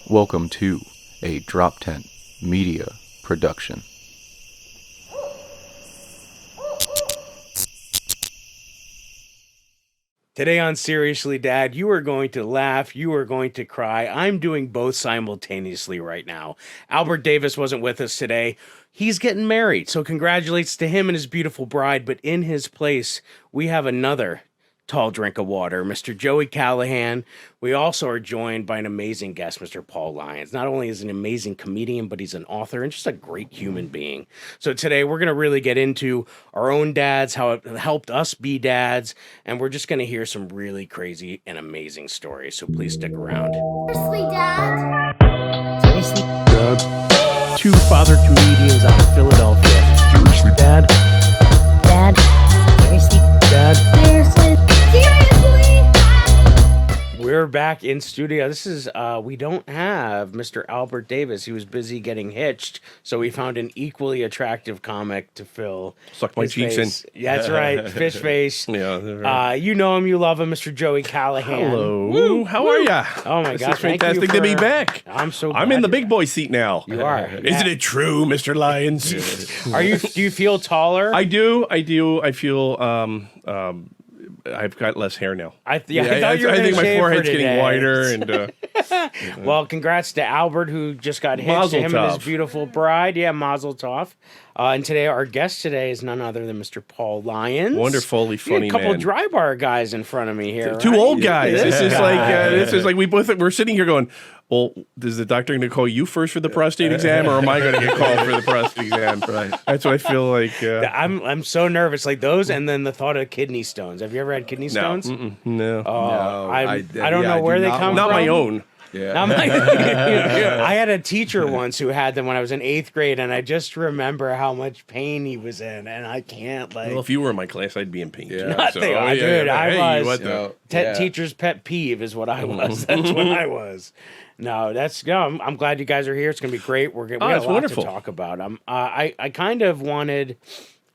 Welcome to a Drop Tent Media production. Today on Seriously Dad, you are going to laugh, you are going to cry. I'm doing both simultaneously right now. Albert Davis wasn't with us today. He's getting married, so congratulations to him and his beautiful bride. But in his place, we have another tall drink of water, Mr. Joey Callahan. We also are joined by an amazing guest, Mr. Paul Lyons. Not only is he an amazing comedian, but he's an author and just a great human being. So today we're going to really get into our own dads, how it helped us be dads, and we're just going to hear some really crazy and amazing stories. So please stick around. Seriously, Dad? Seriously, Dad? Two father comedians out of Philadelphia. Seriously, Dad? Dad? Seriously? Dad? Seriously? Seriously? We're back in studio. This is, we don't have Mr. Albert Davis. He was busy getting hitched, so we found an equally attractive comic to fill. Suck my his cheeks face. Yeah, that's right. Fish face. Yeah. You know him, you love him, Mr. Joey Callahan. Hello. Woo, How woo. are ya? Oh my This gosh, is fantastic to be back. I'm so glad I'm in the you're big back. boy seat now. You are. Isn't it true, Mr. Lyons? Do you feel taller? I do. I feel I've got less hair now. I thought you were going to think my shave forehead's for getting today. wider and Well, congrats to Albert, who just got hitched, Mazel to him and his tov. beautiful bride. Yeah, mazel tov. And today, our guest today is none other than Mr. Paul Lyons. wonderfully You got funny a couple man. of dry bar guys in front of me here. Two right? old guys. This This is like we're sitting here going, well, is the doctor going to call you first for the prostate exam, or am I going to get called for the prostate exam? Right. That's what I feel like. I'm so nervous, like those, and then the thought of kidney stones. Have you ever had kidney stones? No. Oh, I don't yeah, know I where do they not come Not from. my own. Yeah. Not my- I had a teacher once who had them when I was in 8th grade, and I just remember how much pain he was in, and I can't Well, if you were in my class, I'd be in pain. Yeah. too. Nothing. So, I yeah, did. I hey, was. what the- No, Teacher's pet peeve is what I was. That's what I was. No, I'm glad you guys are here. It's gonna be great. We got a it's lot wonderful. to talk about. I kind of wanted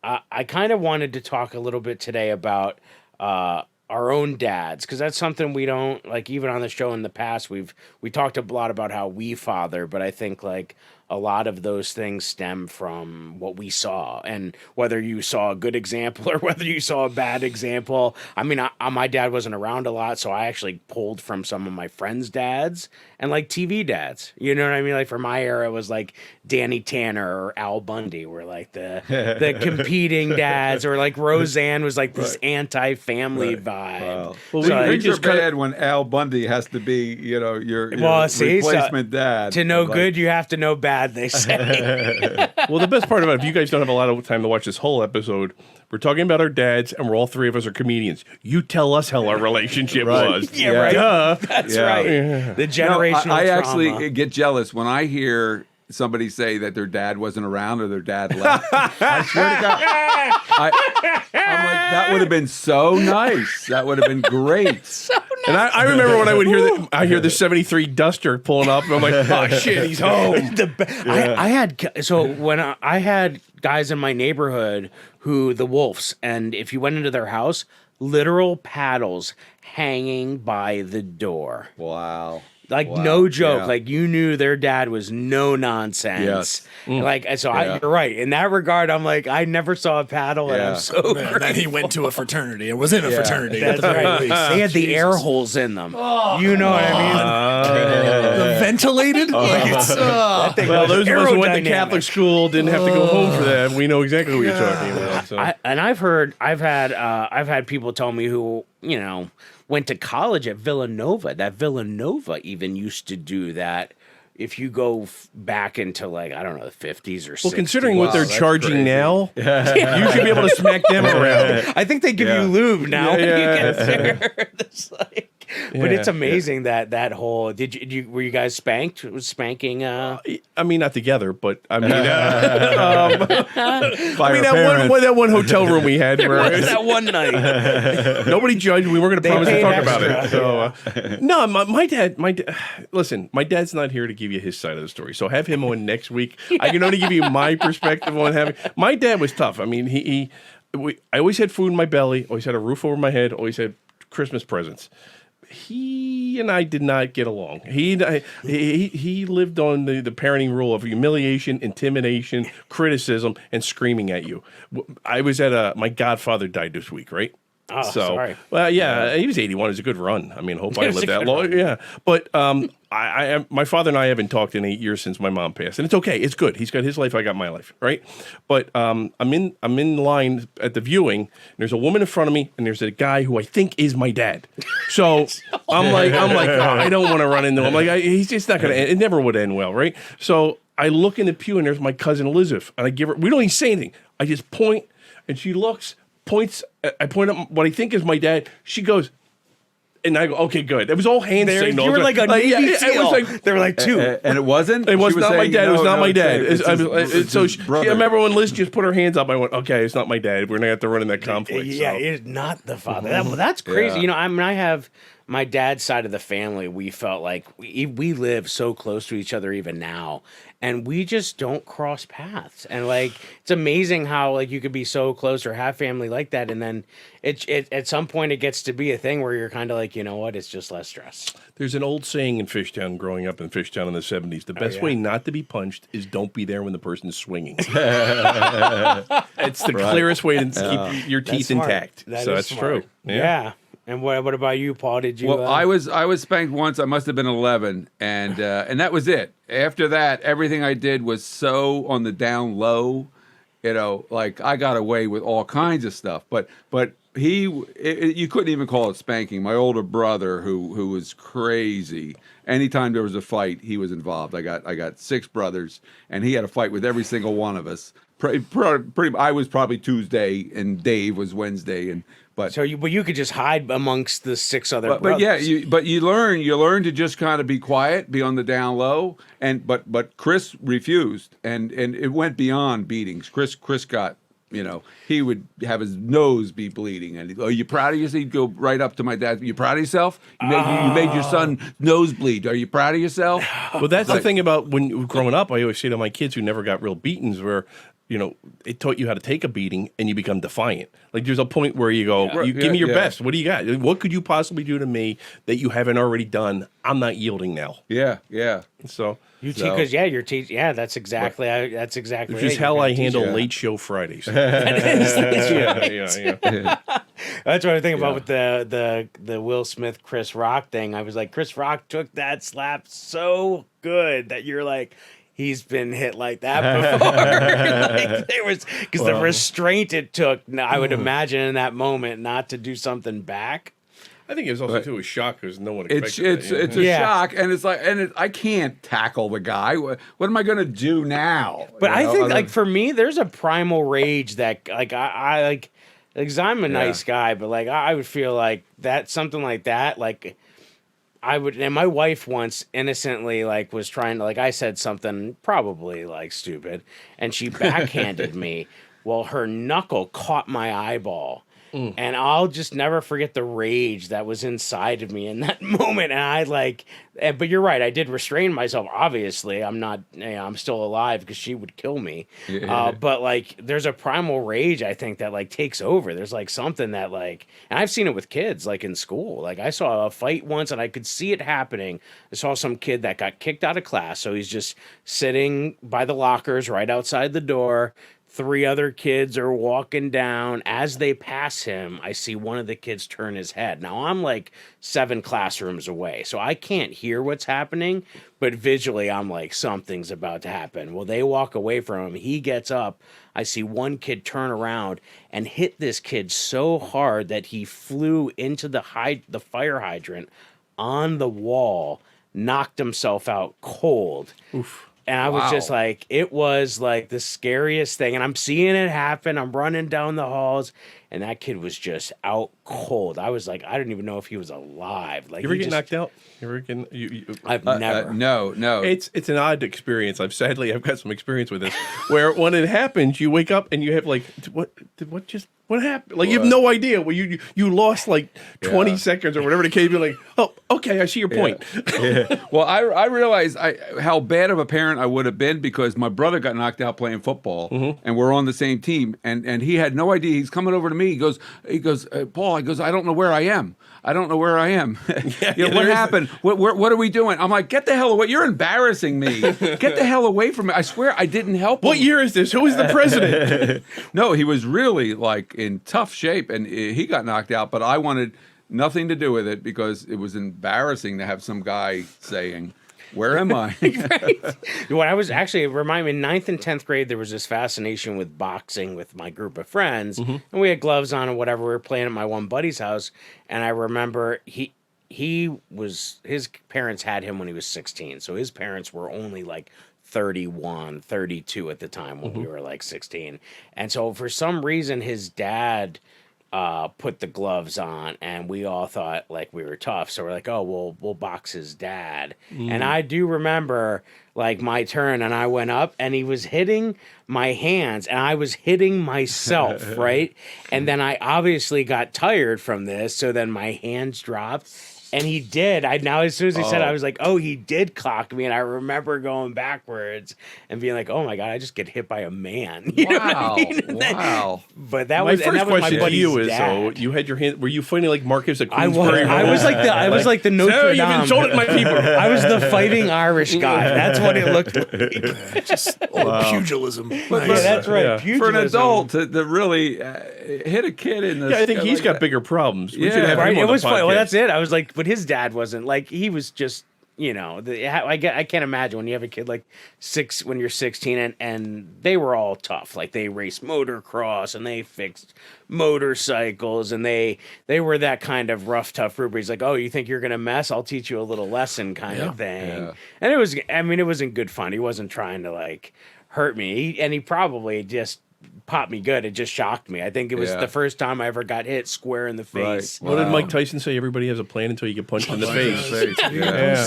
to talk a little bit today about our own dads, because that's something we don't like. Even on the show in the past, we talked a lot about how we father, but I think like a lot of those things stem from what we saw, and whether you saw a good example or whether you saw a bad example. I mean, my dad wasn't around a lot, so I actually pulled from some of my friends' dads and like TV dads. You know what I mean? Like for my era, it was like Danny Tanner or Al Bundy were like the competing dads, or like Roseanne was like this anti-family vibe. Wow. Well, So we Things are just kind bad when Al Bundy has to be, your Well, see, so replacement dad. to know Like, good, you have to know bad, they say. Well, the best part about it, if you guys don't have a lot of time to watch this whole episode, we're talking about our dads, and we're all three of us are comedians. You tell us how our relationship was. Yeah, right. Duh. That's Yeah. right. Yeah. The No, generational I trauma. actually get jealous when I hear somebody say that their dad wasn't around or their dad left. I swear to God. I'm like, that would have been so nice. That would have been great. And I remember when I would hear the 73 Duster pulling up, and I'm like, oh shit, he's home. When I had guys in my neighborhood who the wolves, and if you went into their house, literal paddles hanging by the door. Wow. Like Wow. no joke, Yeah. like you knew their dad was no nonsense. Yes. Like so, Yeah. you're right in that regard. I'm like, I never saw a paddle, and Yeah. I'm so And then he grateful. went to a fraternity and was in a fraternity. That's at the very right. least. They had the air holes in them. You know what I mean? The ventilated? Like it's, That thing Well, was those of us who went to aerodynamic. Catholic school didn't have to go home for that. We know exactly what you're talking about. So. I've had people tell me who went to college at Villanova. That Villanova even used to do that. If you go back into like I don't know the 50s or 60s. Well, considering what they're that's charging crazy. now, you should be able to smack them around. I think they give Yeah. you lube now when you Yeah. get there. It's like, but it's Yeah. amazing that whole. Were you guys spanked? Was spanking? I mean, not together, but I mean, By I mean our that one hotel room we had There where was that one night. nobody judged. We weren't going to They promise to paid talk about extra, it. So, no, my dad. Listen, my dad's not here to give you his side of the story. So have him on next week. I can only give you my perspective on having. My dad was tough. I mean, I always had food in my belly. Always had a roof over my head. Always had Christmas presents. he and I did not get along. He lived on the parenting rule of humiliation, intimidation, criticism, and screaming at you. I was at my godfather died this week, right? Oh, sorry. Well, yeah, he was 81. It was a good run. I mean, hope I It was lived a that good long. run. Yeah, but my father and I haven't talked in 8 years since my mom passed, and it's okay. It's good. He's got his life. I got my life, right? But I'm in line at the viewing. And there's a woman in front of me, and there's a guy who I think is my dad. So I'm like, oh, I don't want to run into him. Like, he's just not gonna. It never would end well, right? So I look in the pew, and there's my cousin Elizabeth, and I give her. We don't even say anything. I just point, and she looks. I point at what I think is my dad. She goes, and I go, okay, good. It was all hand signals. You were like a Navy SEAL. It was like, they were like two. And it wasn't? it was She not my saying, dad. It was not my dad. it's his So brother. I remember when Liz just put her hands up, I went, okay, it's not my dad. We're going to have to run in that conflict. Yeah, so. it's not the father. Well, that's crazy. Yeah. You know, I mean, I have my dad's side of the family. We felt like we live so close to each other even now, and we just don't cross paths. And like, it's amazing how like you could be so close or have family like that, and then it at some point it gets to be a thing where you're kind of like, you know what, it's just less stress. There's an old saying in Fishtown, growing up in Fishtown in the 70s, the best way not to be punched is don't be there when the person's swinging. It's the clearest way to keep your teeth Smart. intact. That So is that's smart. true. Yeah. And what about you, Paul? Did you? Well, I was spanked once. I must have been 11, and that was it. After that, everything I did was so on the down low. You know, like I got away with all kinds of stuff. But you couldn't even call it spanking. My older brother, who was crazy. Anytime there was a fight, he was involved. I got 6 brothers, and he had a fight with every single one of us. I was probably Tuesday, and Dave was Wednesday, but you could just hide amongst the 6 other but brothers. yeah, you learn to just kind of be quiet, be on the down low, but Chris refused, and it went beyond beatings. Chris got, you know, he would have his nose be bleeding, and he'd go, "Are you proud of yourself?" He'd go right up to my dad. "You proud of yourself? You made your son nose bleed. Are you proud of yourself?" Well, that's the thing about when growing up, I always say to my kids who never got real beatings where, you know, it taught you how to take a beating and you become defiant. Like there's a point where you go, give me your best. What do you got? What could you possibly do to me that you haven't already done? I'm not yielding now. Yeah. So because you're teaching. Yeah, that's exactly which it. is how I handle Yeah. late show Fridays. Yeah. That's what I think about with the Will Smith Chris Rock thing. I was like, Chris Rock took that slap so good that you're like, he's been hit like that before. Like, there was because the restraint it took. I would imagine in that moment not to do something back. I think it was also too a shock because no one expected It's that. it's a shock, and it's like, I can't tackle the guy. What am I going to do now? But You I know, think, other- like, for me, there's a primal rage that, like, I like, because I'm a nice guy, but, like, I would feel like that, something like that, like, I would, and my wife once innocently, like, was trying to, like, I said something probably, like, stupid, and she backhanded me. Well, her knuckle caught my eyeball. And I'll just never forget the rage that was inside of me in that moment. And I but you're right. I did restrain myself. Obviously, I'm not, I'm still alive because she would kill me. But like, there's a primal rage, I think, that like takes over. There's like something that like, and I've seen it with kids, like in school. Like I saw a fight once and I could see it happening. I saw some kid that got kicked out of class. So he's just sitting by the lockers right outside the door. 3 other kids are walking down. As they pass him, I see one of the kids turn his head. Now, I'm like 7 classrooms away, so I can't hear what's happening, but visually, I'm like, something's about to happen. Well, they walk away from him. He gets up. I see one kid turn around and hit this kid so hard that he flew into the fire hydrant on the wall, knocked himself out cold. Oof. And I was just like, it was like the scariest thing. And I'm seeing it happen. I'm running down the halls. And that kid was just out cold. I was like, I didn't even know if he was alive. Like, You ever get knocked out? You ever get, I've never. No. It's an odd experience. I've got some experience with this, where when it happens, you wake up and you have like, what happened? Like you have no idea. Well, you lost like 20 seconds or whatever the case. You're like, oh, okay, I see your point. Well, I realized how bad of a parent I would have been because my brother got knocked out playing football, and we're on the same team, and he had no idea. He's coming over to me. He goes, Paul. I goes, I don't know where I am. I don't know where I am. Yeah, What there's- happened? What are we doing? I'm like, get the hell away. You're embarrassing me. Get the hell away from me. I swear I didn't help What him. year is this? Who is the president? No, he was really like in tough shape, and he got knocked out. But I wanted nothing to do with it because it was embarrassing to have some guy saying, "Where am I?" When I was actually, remind me, in 9th and 10th grade, there was this fascination with boxing with my group of friends. And we had gloves on and whatever. We were playing at my one buddy's house. And I remember his parents had him when he was 16. So his parents were only like 31, 32 at the time when we were like 16. And so for some reason, his dad put the gloves on, and we all thought like we were tough. So we're like, oh, we'll box his dad. And I do remember like my turn, and I went up, and he was hitting my hands, and I was hitting myself, right? And then I obviously got tired from this, so then my hands dropped. And he did. Now, as soon as he said it, I was like, oh, he did clock me. And I remember going backwards and being like, oh, my God, I just get hit by a man. You know what I Wow. mean? And then- Wow. But that My was, and first that was my question to buddy's you is: dad. so you had your hand? Were you fighting like Marcus at I Queensbury? was like the Notre "Sir, Dame. you've insulted my people." I was the fighting Irish guy. That's what it looked like. Just old pugilism. Yeah, Nice. that's right. Yeah. For an Pugilism. adult to really hit a kid in the Yeah, I think he's like got that. bigger problems. We Yeah. should have Right? him on It the was fun. Well, podcast. that's it. I was like, but his dad wasn't like, he was just, you know, I can't imagine when you have a kid like when you're 16 and they were all tough. Like they raced motocross and they fixed motorcycles and they were that kind of rough, tough group where he's like, oh, you think you're going to mess? I'll teach you a little lesson kind of thing. Yeah. And it wasn't good fun. He wasn't trying to like hurt me. He probably just popped me good. It just shocked me. I think it was Yeah. the first time I ever got hit square in the Right. face. What did Wow. Mike Tyson say? Everybody has a plan until you get punched in the face. Yeah. Yeah.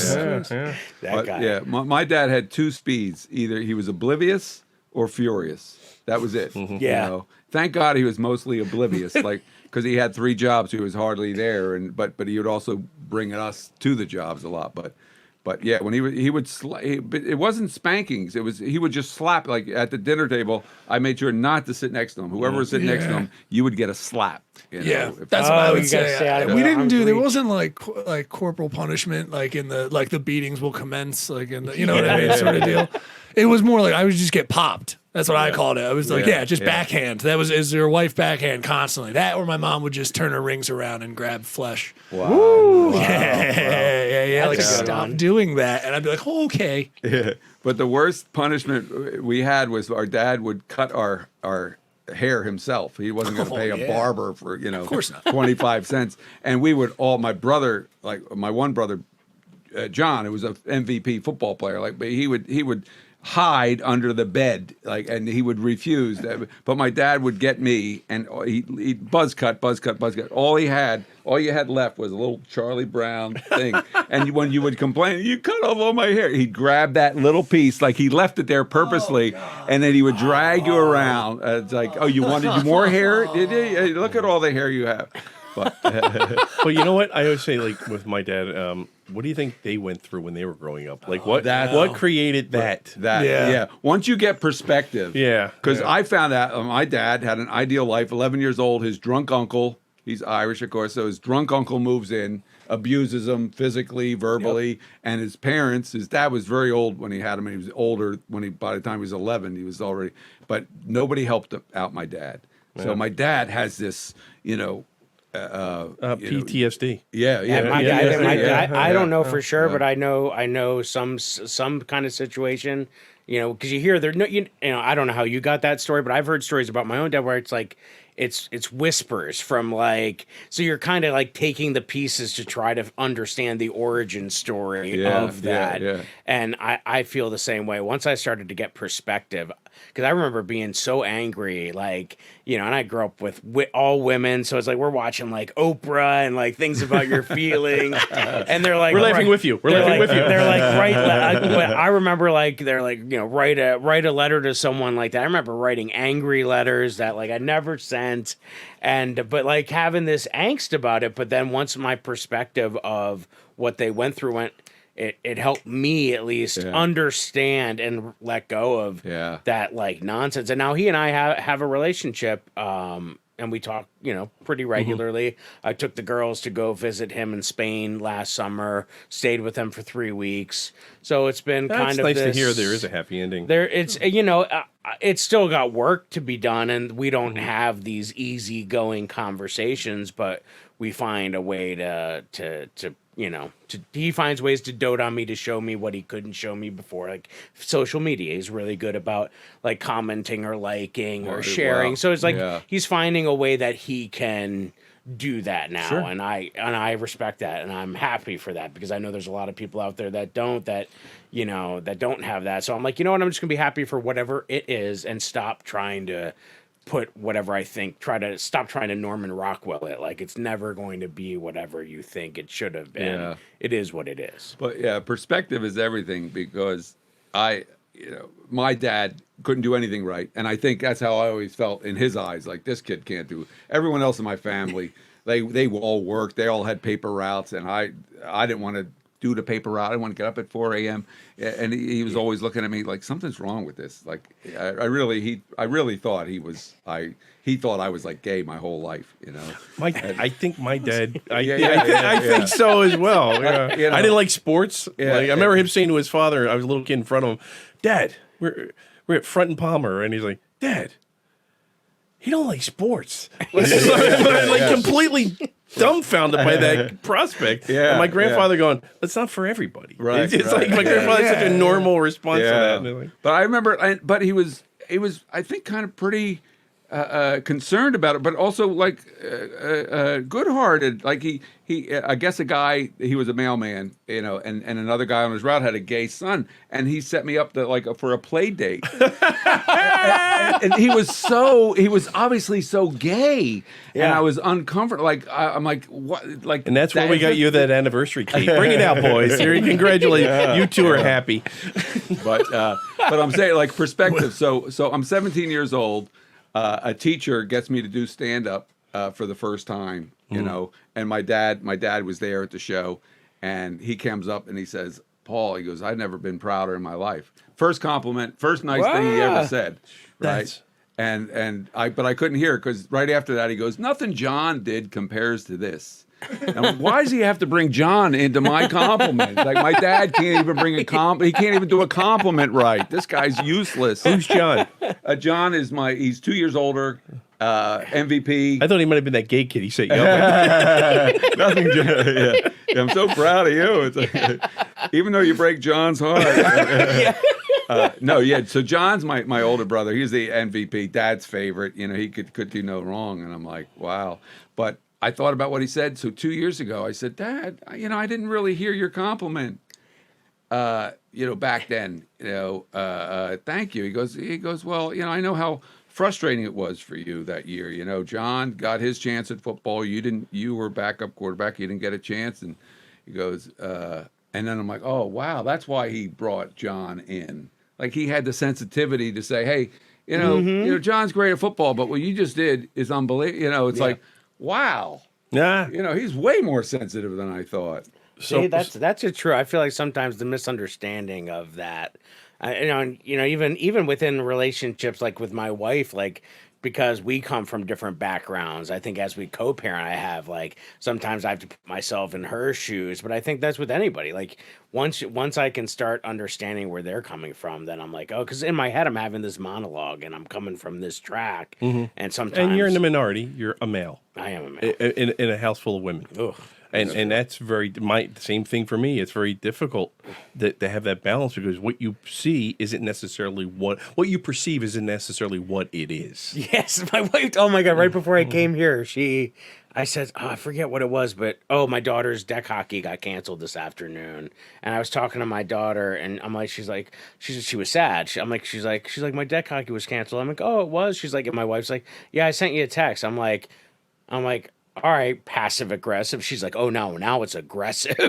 That But, guy. yeah, my dad had two speeds. Either he was oblivious or furious. That was it. Yeah. Thank God he was mosely oblivious, like because he had 3 jobs, he was hardly there, but he would also bring us to the jobs a lot. But yeah, when he would but it wasn't spankings. It was he would just slap like at the dinner table. I made sure not to sit next to him. Whoever was sitting next to him, you would get a slap. You know, Yeah, if- that's what I Oh, would you gotta say. stay out of We the didn't arm's do. There reach. wasn't like corporal punishment, like in the beatings will commence, like in the what I mean, sort of deal. It was more like I would just get popped. That's what I called it. I was like, just backhand. That was is your wife backhand constantly. That or my mom would just turn her rings around and grab flesh. Wow. Yeah. Like That's a good stop one. doing that, and I'd be like, oh, okay. But the worst punishment we had was our dad would cut our hair himself. He wasn't going to pay a barber for, of course not. 25 cents. And we would all, my brother, like my one brother, John, who was an MVP football player, like but he would hide under the bed, like, and he would refuse. But my dad would get me, and he'd buzz cut. All you had left was a little Charlie Brown thing. And when you would complain, you cut off all my hair, he'd grab that little piece, like he left it there purposely, and then he would drag you around. It's like, oh, you wanted more hair? Did you? Hey, look at all the hair you have. But But you know what? I always say, like with my dad, what do you think they went through when they were growing up? Like what created that? yeah. Once you get perspective. Yeah, Because yeah. I found out my dad had an ideal life, 11 years old. His drunk uncle, he's Irish, of course, so his drunk uncle moves in, abuses him physically, verbally, and his dad was very old when he had him, and he was older by the time he was 11, he was already, but nobody helped out my dad. So my dad has this, PTSD. I don't know for sure, but I know some kind of situation, because you hear I don't know how you got that story, but I've heard stories about my own dad where it's like it's whispers from like, so you're kind of like taking the pieces to try to understand the origin story of that. yeah. And I feel the same way. Once I started to get perspective, because I remember being so angry, like, and I grew up with all women, so it's like we're watching like Oprah and like things about your feelings, and they're like, We're laughing with you. We're laughing with you. They're like, but I remember like they're like, write a letter to someone like that. I remember writing angry letters that like I never sent, but like having this angst about it. But then once my perspective of what they went through it helped me at least understand and let go of that like nonsense. And now he and I have a relationship. and we talk, pretty regularly. I took the girls to go visit him in Spain last summer, stayed with him for 3 weeks. So it's been That's kind of nice this, to hear there is a happy ending. It's still got work to be done, and we don't have these easygoing conversations, but we find a way he finds ways to dote on me to show me what he couldn't show me before. Like social media, he's really good about like commenting or liking or sharing. Wow. So it's like Yeah. he's finding a way that he can do that now, Sure. and I respect that, and I'm happy for that, because I know there's a lot of people out there that don't have that. So I'm like, you know what, I'm just gonna be happy for whatever it is, and stop trying to put whatever I think, stop trying to Norman Rockwell it. Like, it's never going to be whatever you think it should have been. Yeah. It is what it is. But yeah, perspective is everything, because my dad couldn't do anything right. And I think that's how I always felt in his eyes. Like, this kid can't do. Everyone else in my family, they all worked. They all had paper routes. And I didn't want to do the paper route. I didn't want to get up at 4 a.m. And he was always looking at me like, something's wrong with this. Like, I really thought he thought I was like gay my whole life, I think my dad. I yeah. think so as well. Yeah. I didn't like sports. Yeah, I remember him saying to his father, I was a little kid in front of him, "Dad, we're at Front and Palmer," and he's like, "Dad, he don't like sports." Completely dumbfounded by that prospect. Yeah, and my grandfather going, "It's not for everybody." Right, It's right. like my grandfather had such a normal response to that. And they're like, But I remember, but he was, I think, kind of pretty concerned about it, but also like good-hearted. Like he, I guess a guy, he was a mailman, and another guy on his route had a gay son, and he set me up for a play date. and he was obviously so gay, and I was uncomfortable. Like I'm like, what? Like, and that's where we got you that anniversary cake. Bring it out, boys. Here, congratulate you. Two are happy. But I'm saying, like, perspective. So I'm 17 years old. A teacher gets me to do stand up for the first time, and my dad was there at the show, and he comes up and he says, "Paul," he goes, "I've never been prouder in my life." First compliment, first nice thing he ever said, right? But I couldn't hear it, because right after that he goes, "Nothing John did compares to this." And why does he have to bring John into my compliment? Like, my dad can't even bring he can't even do a compliment right. This guy's useless. Who's John? John is he's 2 years older, MVP. I thought he might have been that gay kid he said, "Yo." Nothing. Yeah. I'm so proud of you. It's like, even though you break John's heart. So John's my older brother. He's the MVP, Dad's favorite. He could do no wrong. And I'm like, wow. But I thought about what he said. So 2 years ago, I said, "Dad, I didn't really hear your compliment, back then, thank you." He goes, "Well, I know how frustrating it was for you that year. John got his chance at football. You were backup quarterback. You didn't get a chance." And he goes, and then I'm like, "Oh, wow. That's why he brought John in." Like, he had the sensitivity to say, "Hey, John's great at football, but what you just did is unbelievable." It's like, wow. Yeah. He's way more sensitive than I thought. See, that's true. I feel like sometimes the misunderstanding of that, even within relationships, like with my wife, like, because we come from different backgrounds. I think as we co-parent, I have, like, sometimes I have to put myself in her shoes, but I think that's with anybody. Like, once I can start understanding where they're coming from, then I'm like, oh, because in my head I'm having this monologue and I'm coming from this track, and sometimes, And you're in the minority. You're a male. I am a male. In a house full of women. Ugh. And that's same thing for me. It's very difficult to have that balance, because what you see isn't necessarily what you perceive isn't necessarily what it is. Yes, my wife. Oh my God! Right before I came here, I said, I forget what it was, but my daughter's deck hockey got canceled this afternoon, and I was talking to my daughter, and I'm like, she was sad. She's like, my deck hockey was canceled. I'm like, oh, it was. She's like, and my wife's like, yeah, I sent you a text. I'm like, all right, passive aggressive. She's like, oh no, now it's aggressive. And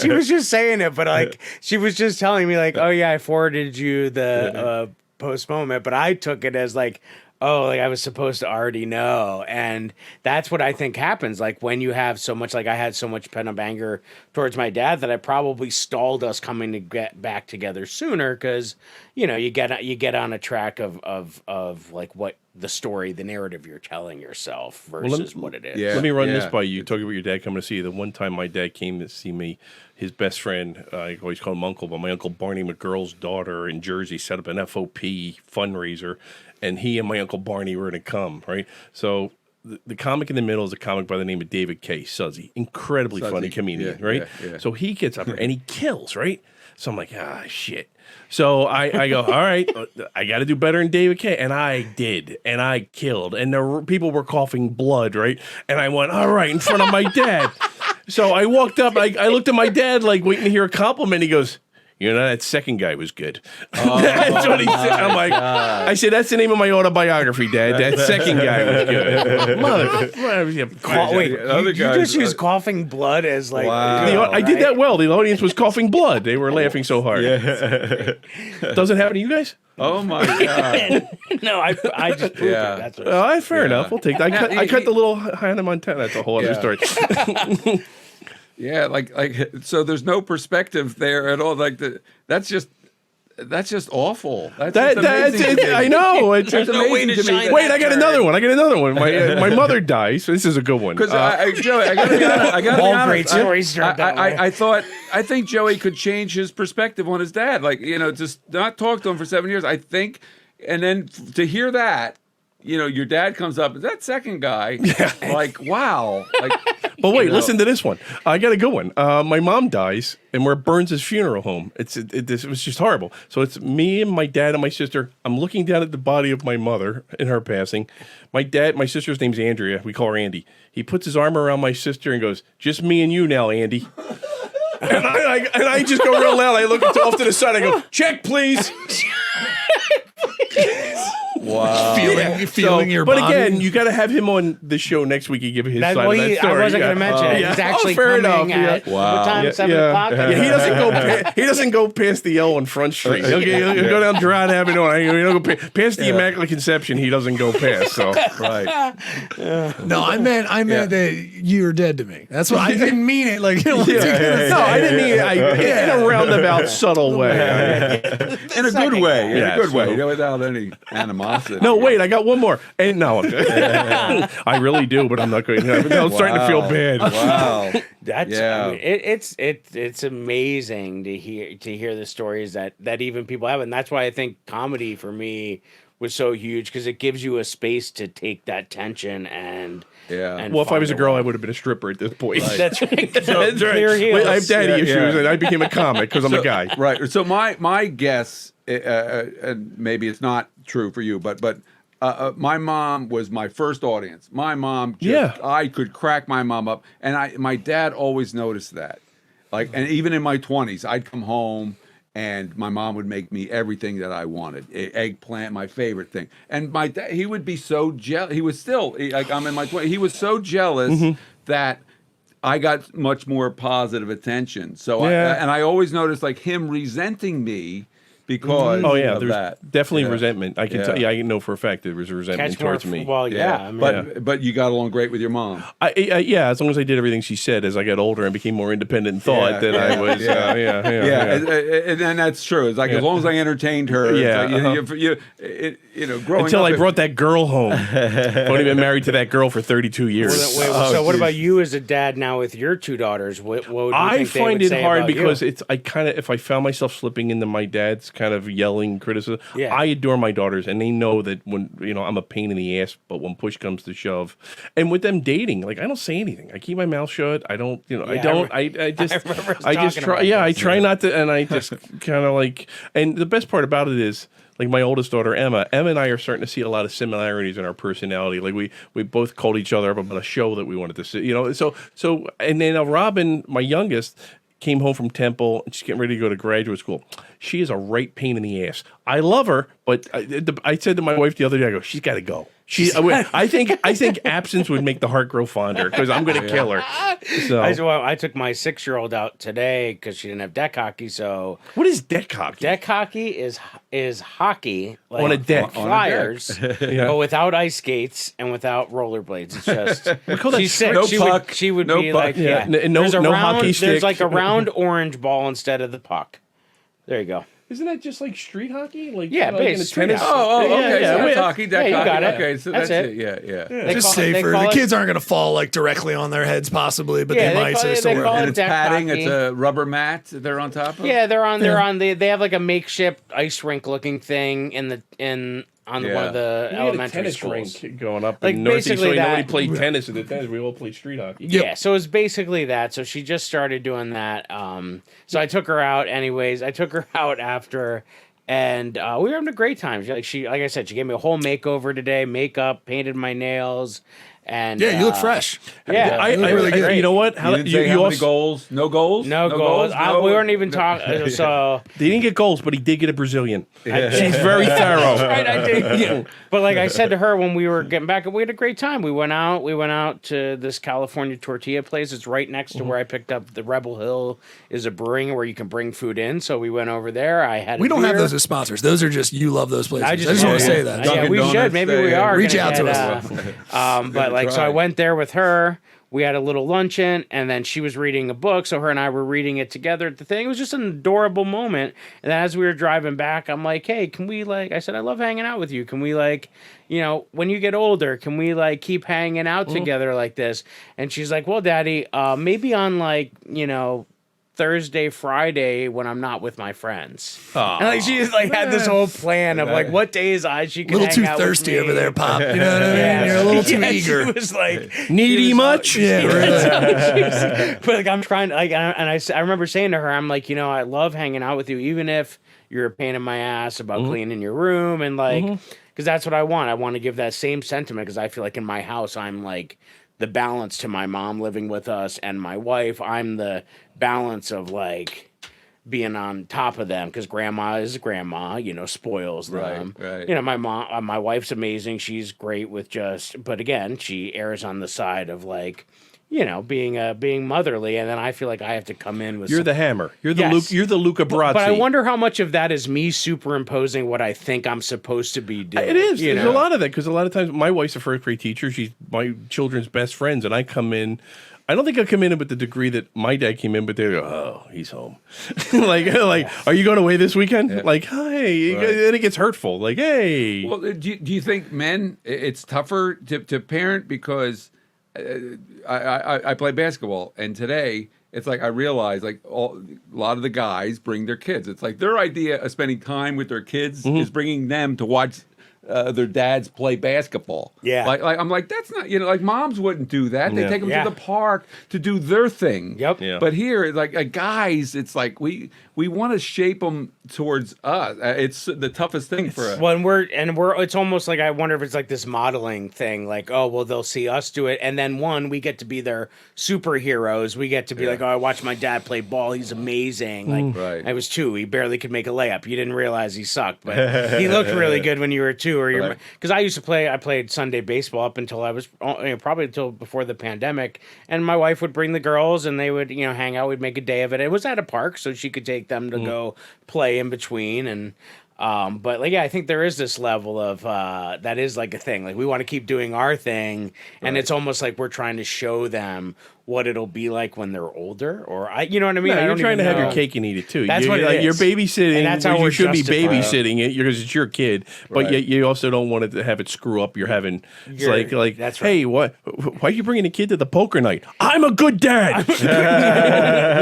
she was just saying it, but like, she was just telling me like, oh yeah, I forwarded you the post moment, but I took it as like, oh, like I was supposed to already know. And that's what I think happens. Like when you have so much, like I had so much pent up anger towards my dad that I probably stalled us coming to get back together sooner because, you know, you get on a track of like what the story, the narrative you're telling yourself versus what it is. Yeah. Let me run this by you. Talking about your dad coming to see you. The one time my dad came to see me, his best friend, I always call him Uncle, but my Uncle Barney McGurl's daughter in Jersey set up an FOP fundraiser, and he and my Uncle Barney were going to come, right? So the comic in the middle is a comic by the name of David K. Suzzy. Incredibly funny comedian, right? Yeah. So he gets up there and he kills, right? So I'm like, shit. So I go, all right, I got to do better than David K. And I did. And I killed. And people were coughing blood, right? And I went, all right, in front of my dad. So I walked up. I looked at my dad, like, waiting to hear a compliment. He goes, you know, that second guy was good. That's what he said. I'm like, I said, that's the name of my autobiography, Dad. That second guy was good. Wait, you just used coughing blood as like. Wow. I did that well. The audience was coughing blood. They were laughing so hard. Doesn't happen to you guys? Oh my God. No, I just proved it. That's what Fair enough. We'll take that. I cut the little Hannah Montana. That's a whole other story. Yeah, like so. There's no perspective there at all. Like that's just awful. That's amazing. I know. It's There's no way to shine Wait, that I got turn. another one. My mother dies. So this is a good one. Because Joey, I gotta be honest. All great stories start that way. I think Joey could change his perspective on his dad. Like, you know, just not talk to him for 7 years. I think, and then to hear that, you know, your dad comes up, that second guy, like, wow. Like, but wait, listen to this one. I got a good one. My mom dies, and we're at Burns' funeral home. It was just horrible. So it's me and my dad and my sister. I'm looking down at the body of my mother in her passing. My sister's name's Andrea. We call her Andy. He puts his arm around my sister and goes, "Just me and you now, Andy." And I just go real loud. I look off to the side. I go, "Check, please." wow. Feeling your but body. again, you got to have him on the show next week and give his side of that story. I wasn't going to mention it. He's actually fair coming enough. at what time? 7 o'clock? Yeah, he doesn't go past the L on Front Street. He'll go down Gerard Avenue. He'll go past the Immaculate Conception. He doesn't go past. So Right. No, I meant that you're dead to me. That's what I didn't mean it. Like, no, I didn't mean it. In a roundabout, subtle way. In a good way. In Yeah, a good way. so- You know, without any animosity. No, wait, I got one more. And no, I really do, but I'm not going to. I'm starting to feel bad. Wow. That's Yeah. I mean, it's amazing to hear the stories that even people have, and that's why I think comedy for me was so huge because it gives you a space to take that tension and Yeah. Well, if I find was a a girl, way. I would have been a stripper at this point. That's right. That's right. Clear heels. Wait, I have daddy issues, Yeah. and I became a comic because I'm a guy. Right. So my guess, and maybe it's not true for you, but my mom was my first audience. My mom, I could crack my mom up, and my dad always noticed that. Like, and even in my 20s, I'd come home. And my mom would make me everything that I wanted. Eggplant, my favorite thing. And my dad, he would be so jealous. He was still, like, I'm in my 20s. He was so jealous that I got much more positive attention. So, I always noticed, like, him resenting me because of there's that. definitely resentment. I can tell you, I know for a fact there was a resentment Catch more towards me. Well, I mean, But you got along great with your mom. As long as I did everything she said as I got older and became more independent in thought, then I was, And that's true. It's like as long as I entertained her, it's like growing until up, I brought that girl home. I've only been married to that girl for 32 years. so what about you as a dad now with your two daughters? What would you I think they find would it say hard about because you? if I found myself slipping into my dad's kind of yelling criticism, Yeah. I adore my daughters and they know that when I'm a pain in the ass, but when push comes to shove, and with them dating, like I don't say anything. I keep my mouth shut. I don't, I try not to, and I just kind of like, and the best part about it is, like my oldest daughter, Emma and I are starting to see a lot of similarities in our personality. Like we both called each other up about a show that we wanted to see, so, and then Robin, my youngest, came home from Temple and she's getting ready to go to graduate school. She is a right pain in the ass. I love her, but I said to my wife the other day, I go, she's got to go. I think absence would make the heart grow fonder because I'm going to kill her. So I took my 6-year-old out today because she didn't have deck hockey. So what is deck hockey? deck hockey is hockey like, On a deck. flyers, but without ice skates and without rollerblades. It's just call that she's sick. no she puck, would she would no be puck. like Yeah, yeah. no- There's a no round, hockey There's stick. like a round orange ball instead of the puck. There you go. Isn't that just like street hockey? Like Yeah, like in base a street tennis. hockey. Okay. yeah, So wait, that's hockey, deck yeah, you hockey. got it. Okay, so That's that's it. it. Yeah. They Just call- they safer. call The it- kids aren't going to fall like directly on their heads, possibly, but Yeah, they they might. call So it- they still they work. call And it it's deck padding. hockey. It's a rubber mat that they're on top of. Yeah, they're on they have like a makeshift ice rink looking thing on one of the We had a elementary tennis schools. rink going up Like, in Northeast. basically So nobody that- played tennis at the tennis. We all played street hockey. Yeah, so it's basically that. So she just started doing that. So I took her out anyways. I took her out after, and we were having a great time. Like I said, she gave me a whole makeover today, makeup, painted my nails, and Yeah, you look fresh. Yeah, I, it was really great. you know what? You didn't say how many goals? No goals? No goals. No? We weren't even talking. So He didn't get goals, but he did get a Brazilian. She's very thorough. right, I did. Yeah. But like I said to her when we were getting back, we had a great time. We went out to this California tortilla place. It's right next to where I picked up the Rebel Hill is a brewing where you can bring food in. So we went over there. I had We a don't have beer. those as sponsors. Those are just you love those places. I I just just want to yeah, say yeah. that. Yeah, Dunkin' we Donuts, should. Maybe we yeah. are. Reach gonna out to get, us. but like, so I try. went there with her. We had a little luncheon, and then she was reading a book. So her and I were reading it together at the thing. It was just an adorable moment. And then as we were driving back, I'm like, hey, can we like, I said, I love hanging out with you. Can we like, when you get older, can we like keep hanging out together like this? And she's like, well, Daddy, maybe on like, Thursday, Friday when I'm not with my friends. And like she just like had this whole plan of like what days she A could little hang too out with thirsty me. over there, Pop. You know what I mean? Yeah. You're a little too Yeah, eager. She was like Needy much? Yeah, really. but like I'm trying to like, and I remember saying to her, I'm like, I love hanging out with you, even if you're a pain in my ass about cleaning your room and like, because that's what I want. I want to give that same sentiment because I feel like in my house I'm like the balance to my mom living with us and my wife. I'm the balance of like being on top of them because grandma is grandma, spoils them. Right. My wife's amazing. She's great with but again, she errs on the side of like, being motherly. And then I feel like I have to come in with You're the hammer. You're the Yes. You're the Luca Brasi. But I wonder how much of that is me superimposing what I think I'm supposed to be doing. It is. You There's know? a lot of that because a lot of times my wife's a first grade teacher. She's my children's best friends, and I come in. I don't think I come in with the degree that my dad came in, but they go, "Oh, he's home." like, are you going away this weekend? Like, hey, and it gets hurtful. Like, hey. Well, do you think men, it's tougher to parent because I play basketball, and today it's like I realize like a lot of the guys bring their kids. It's like their idea of spending time with their kids is bringing them to watch their dads play basketball. Yeah. Like I'm like, that's not, like moms wouldn't do that. They Yeah. take them Yeah. to the park to do their thing. Yep. Yeah. But here, like guys, it's like we want to shape them towards us. It's the toughest thing for us. When it's almost like I wonder if it's like this modeling thing, like, oh, well, they'll see us do it. And then we get to be their superheroes. We get to be like, oh, I watched my dad play ball. He's amazing. Like, Right. I was 2. He barely could make a layup. You didn't realize he sucked, but he looked really good when you were 2. Or because I played Sunday baseball up until I was probably until before the pandemic. And my wife would bring the girls and they would, hang out. We'd make a day of it. It was at a park, so she could take them to go play in between. And but like, yeah, I think there is this level of that is like a thing. Like we want to keep doing our thing, and it's almost like we're trying to show them what it'll be like when they're older, or you know what I mean? No, I you're don't trying to even have your know. cake and eat it too. That's what it You're is. babysitting. And that's how you we're should be justifying it. babysitting it because it's your kid, but Right. yet you also don't want it to have it screw up. You're having it's You're- like that's right. hey, why are you bringing a kid to the poker night? I'm a good dad. we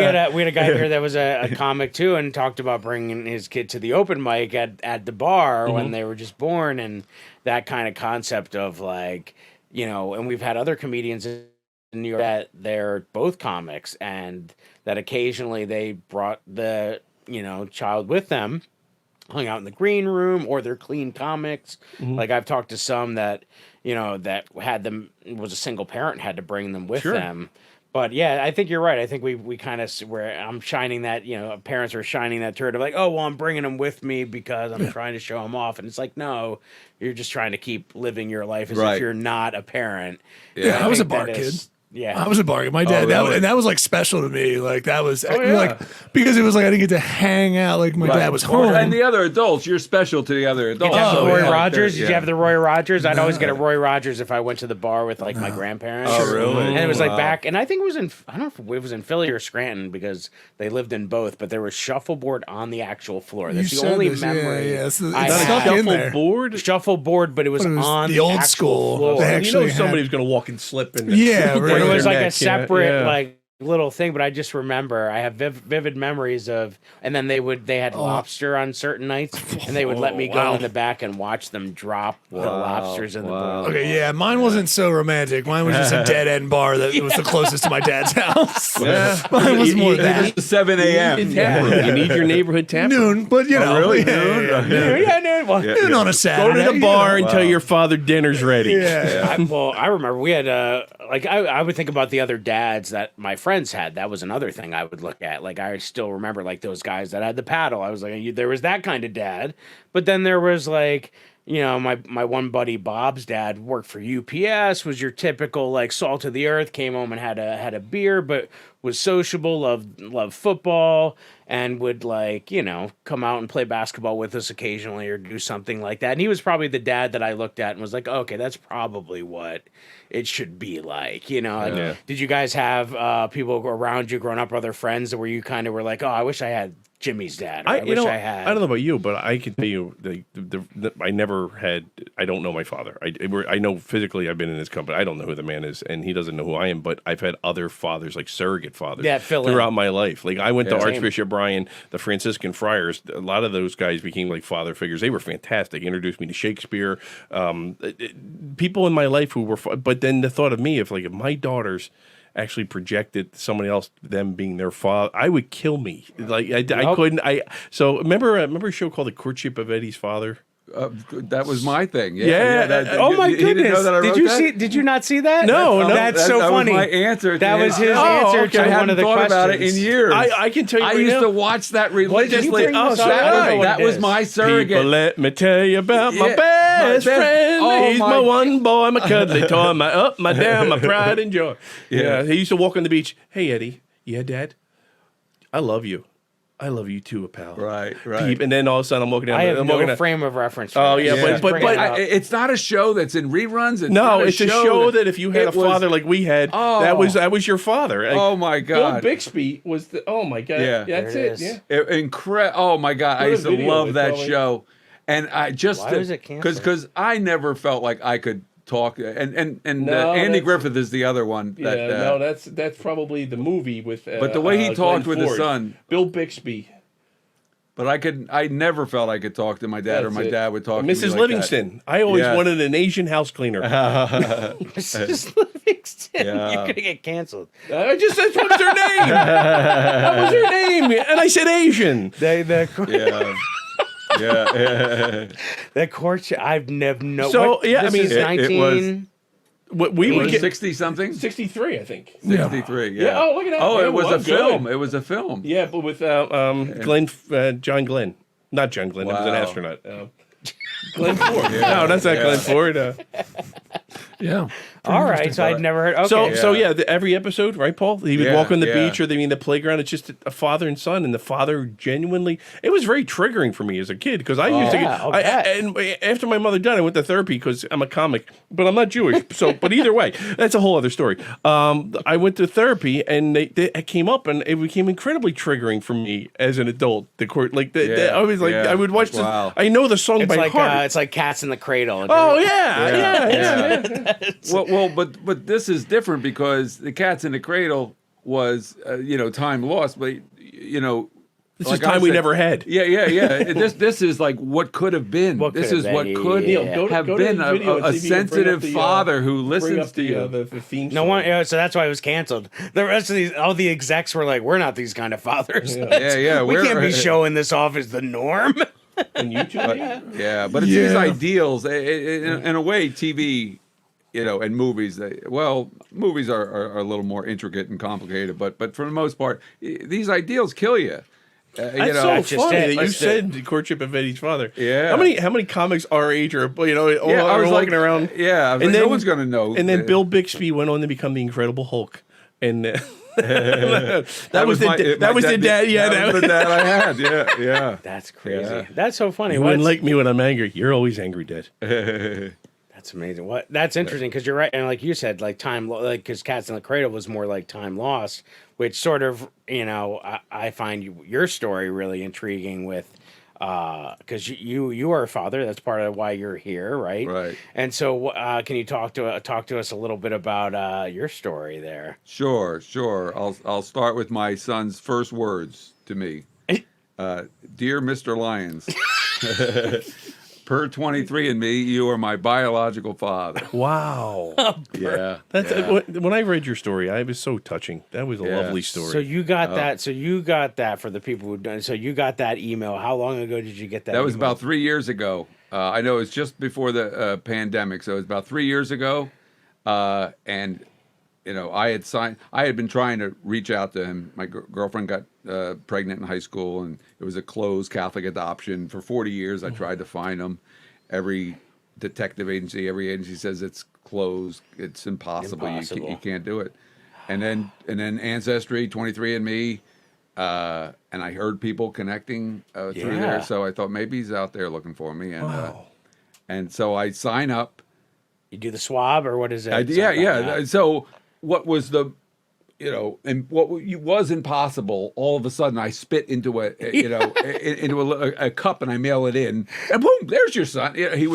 had a guy here that was a comic too, and talked about bringing his kid to the open mic at the bar when they were just born, and that kind of concept of like, and we've had other comedians in New York that they're both comics, and that occasionally they brought the child with them, hung out in the green room, or they're clean comics. Like I've talked to some that that had them, was a single parent, had to bring them with them. But yeah, I think you're right. I think we kind of where I'm shining that, parents are shining that turd of like, oh well, I'm bringing them with me because I'm trying to show them off, and it's like, no, you're just trying to keep living your life as Right. if you're not a parent. Yeah, I was a think bar that kid. is- Yeah, I was a bar kid. My dad, really? and that was like special to me. Like that was yeah. like because it was like I didn't get to hang out. Like my dad was Well, home. and the other adults, you're special to the other Did you adults. have the Oh, Roy yeah. Rogers? Did Yeah. you have the Roy Rogers? I'd always get a Roy Rogers if I went to the bar with like my grandparents. Oh, really? And it was like Wow. back, and I think it was I don't know if it was in Philly or Scranton because they lived in both, but there was shuffleboard on the actual floor. That's You the said only this, memory. yeah, it's I stuck had. in there. Shuffleboard. Shuffleboard, but it was, But it was on the old actual school. floor. They You know actually somebody had- was going to walk and slip and Yeah, break right. But it their was like a neck, separate yeah. like little thing, but I just remember I have vivid memories of, and then they had lobster on certain nights, and they would let me go in the back and watch them drop the lobsters in the bowl. Okay, yeah, mine wasn't so romantic. Mine was just a dead end bar that was the closest to my dad's house. Mine was more that 7 a.m. You need tap room. You need your neighborhood tap room. noon, but you know, really? yeah, Noon? yeah, yeah. Yeah, no, well, Noon on a Go Saturday. to the bar and tell your father dinner's ready. Yeah, I remember we had I would think about the other dads that my friends had. That was another thing I would look at. Like I still remember like those guys that had the paddle. I was like, there was that kind of dad, but then there was like, my one buddy Bob's dad worked for UPS. Was your typical like salt of the earth. Came home and had a beer, but was sociable. Loved football. And would like, come out and play basketball with us occasionally or do something like that. And he was probably the dad that I looked at and was like, okay, that's probably what it should be like. Like, did you guys have people around you growing up, other friends, where you kind of were like, oh, I wish I had Jimmy's dad. Or I wish I had. I don't know about you, but I can tell you, I never had. I don't know my father. I know physically I've been in his company. I don't know who the man is, and he doesn't know who I am. But I've had other fathers, like surrogate fathers, throughout my life. Like I went to Archbishop Brian, the Franciscan friars. A lot of those guys became like father figures. They were fantastic. Introduced me to Shakespeare. People in my life who were. But then the thought of me, if my daughters actually projected somebody else, them being their father, I would kill me. Like I couldn't. So remember a show called The Courtship of Eddie's Father. That was my thing. Oh my you didn't goodness! know that I Did wrote you that? see? Did you not see that? No, That's so that funny. was my answer. That was his Oh, answer okay. to I one hadn't of the thought questions. about it in years. I can tell you. I right used now, to watch that religiously. bring this up? That was my surrogate. People, let me tell you about my Yeah, best my best- friend. oh, He's my- my one boy, my cuddly toy, my up, my down, my pride and joy. Yeah, he used to walk on the beach. Hey, Eddie. Yeah, Dad. I love you. I love you too, pal. Right. Peep, and then all of a sudden I'm walking down. I have I'm no walking down. frame of reference. For Oh, this. yeah, Just but bring it up. It's not a show that's in reruns. No, it's a show that if you had a father like we had, Oh. that was your father. Like, Oh my God. Bill Bixby was the. Oh my God. Yeah. That's There it it. is. Yeah. Incredible. Oh my God. I What a used to video. love It's that all like- show. And I just Why was it canceled? because I never felt like I could talk. And No, Andy that's- Griffith is the other one. Yeah, That, no, that's probably the movie with. But the way he talked Glenn with his Ford. son. Bill Bixby. But I never felt I could talk to my dad, or That's my it. dad would talk to me Mrs. like Livingston. I always Yeah. wanted an Asian house cleaner. Mrs. Livingston. Yeah. You're gonna get canceled. That was her name. That was her name, and I said Asian. that. Yeah. The courtship. I've never known. So, yeah, I this mean, is it 19. What we would get 60-something? 63, I think. 63, yeah. Yeah, oh, look at that. Oh, Yeah, it was well, a good. film. It was a film. Yeah, but with John Glenn. Not John Glenn. He was an Wow. astronaut. Glenn Ford. No, that's not Glenn Ford. yeah. All right, so I'd never heard. Okay. So every episode, right, Paul? He would Yeah, walk on the yeah. beach or the playground. It's just a father and son, and the father genuinely. It was very triggering for me as a kid because I used to yeah, I'll bet. and after my mother died, I went to therapy because I'm a comic, but I'm not Jewish. But either way, that's a whole other story. I went to therapy, and it came up, and it became incredibly triggering for me as an adult. The court, I was like, yeah. I would watch Wow. this. I know the song it's by like heart. it's like Cats in the Cradle. Oh yeah. Well, but this is different because the Cats in the Cradle was time lost, but This like is I time we said- never had. Yeah. This is like what could have been. What This could is have what been, could yeah. Go to- have go to been the video and a see if you can bring up sensitive the, father who Bring listens up to you. the theme song. No one. So that's why it was canceled. The rest of all the execs were like, "We're not these kind of fathers. Yeah. we can't be we're- showing this off as the norm." on YouTube. Yeah, but it's these ideals. In a way, TV and movies. Movies are a little more intricate and complicated, but for the most part, these ideals kill you. That's so That's just funny it. that you That's said the courtship of Eddie's father. Yeah. How many comics our age are I was walking around? Yeah, I was and like, then no one's gonna know. And then Bill Bixby went on to become the Incredible Hulk, and that was the dad. Yeah, that was the dad I had. Yeah. That's crazy. Yeah. That's so funny. You wouldn't like me when I'm angry. You're always angry, Dad. That's amazing. What? That's interesting because you're right, and like you said, like because Cats in the Cradle was more like time lost, which sort of I find your story really intriguing with. Because you are a father, that's part of why you're here, right? Right. And so, can you talk to us a little bit about your story there? Sure. I'll start with my son's first words to me. Dear Mr. Lyons, per 23andMe, you are my biological father. Wow. Yeah. When I read your story, I was so touching. That was a lovely story. So you got that. So you got that for the people who done. So you got that email. How long ago did you get that? That was email? about 3 years ago. I know it was just before the pandemic, so it was about 3 years ago. And I had been trying to reach out to him. My girlfriend got pregnant in high school, and it was a closed Catholic adoption. For 40 years, I tried to find him. Every detective agency, every agency says it's closed. It's impossible. You can't do it. And then Ancestry, 23andMe, and I heard people connecting through there. So I thought maybe he's out there looking for me. And and so I sign up. You do the swab, or what is it? Yeah. So what was and what was impossible, all of a sudden I spit into a cup and I mail it in, and boom, there's your son. He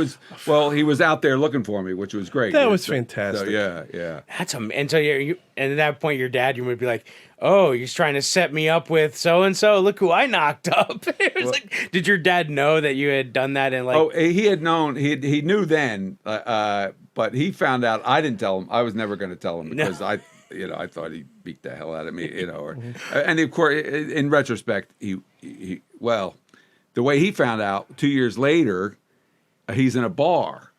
was out there looking for me, which was great. That was fantastic. So, yeah. That's and so and at that point, your dad, you would be like, "Oh, he's trying to set me up with so and so. Look who I knocked up." It was like, did your dad know that you had done that? And like, oh, he had known. He knew then, but he found out. I didn't tell him. I was never going to tell him because I thought he beat the hell out of me, and of course, in retrospect, the way he found out 2 years later, he's in a bar,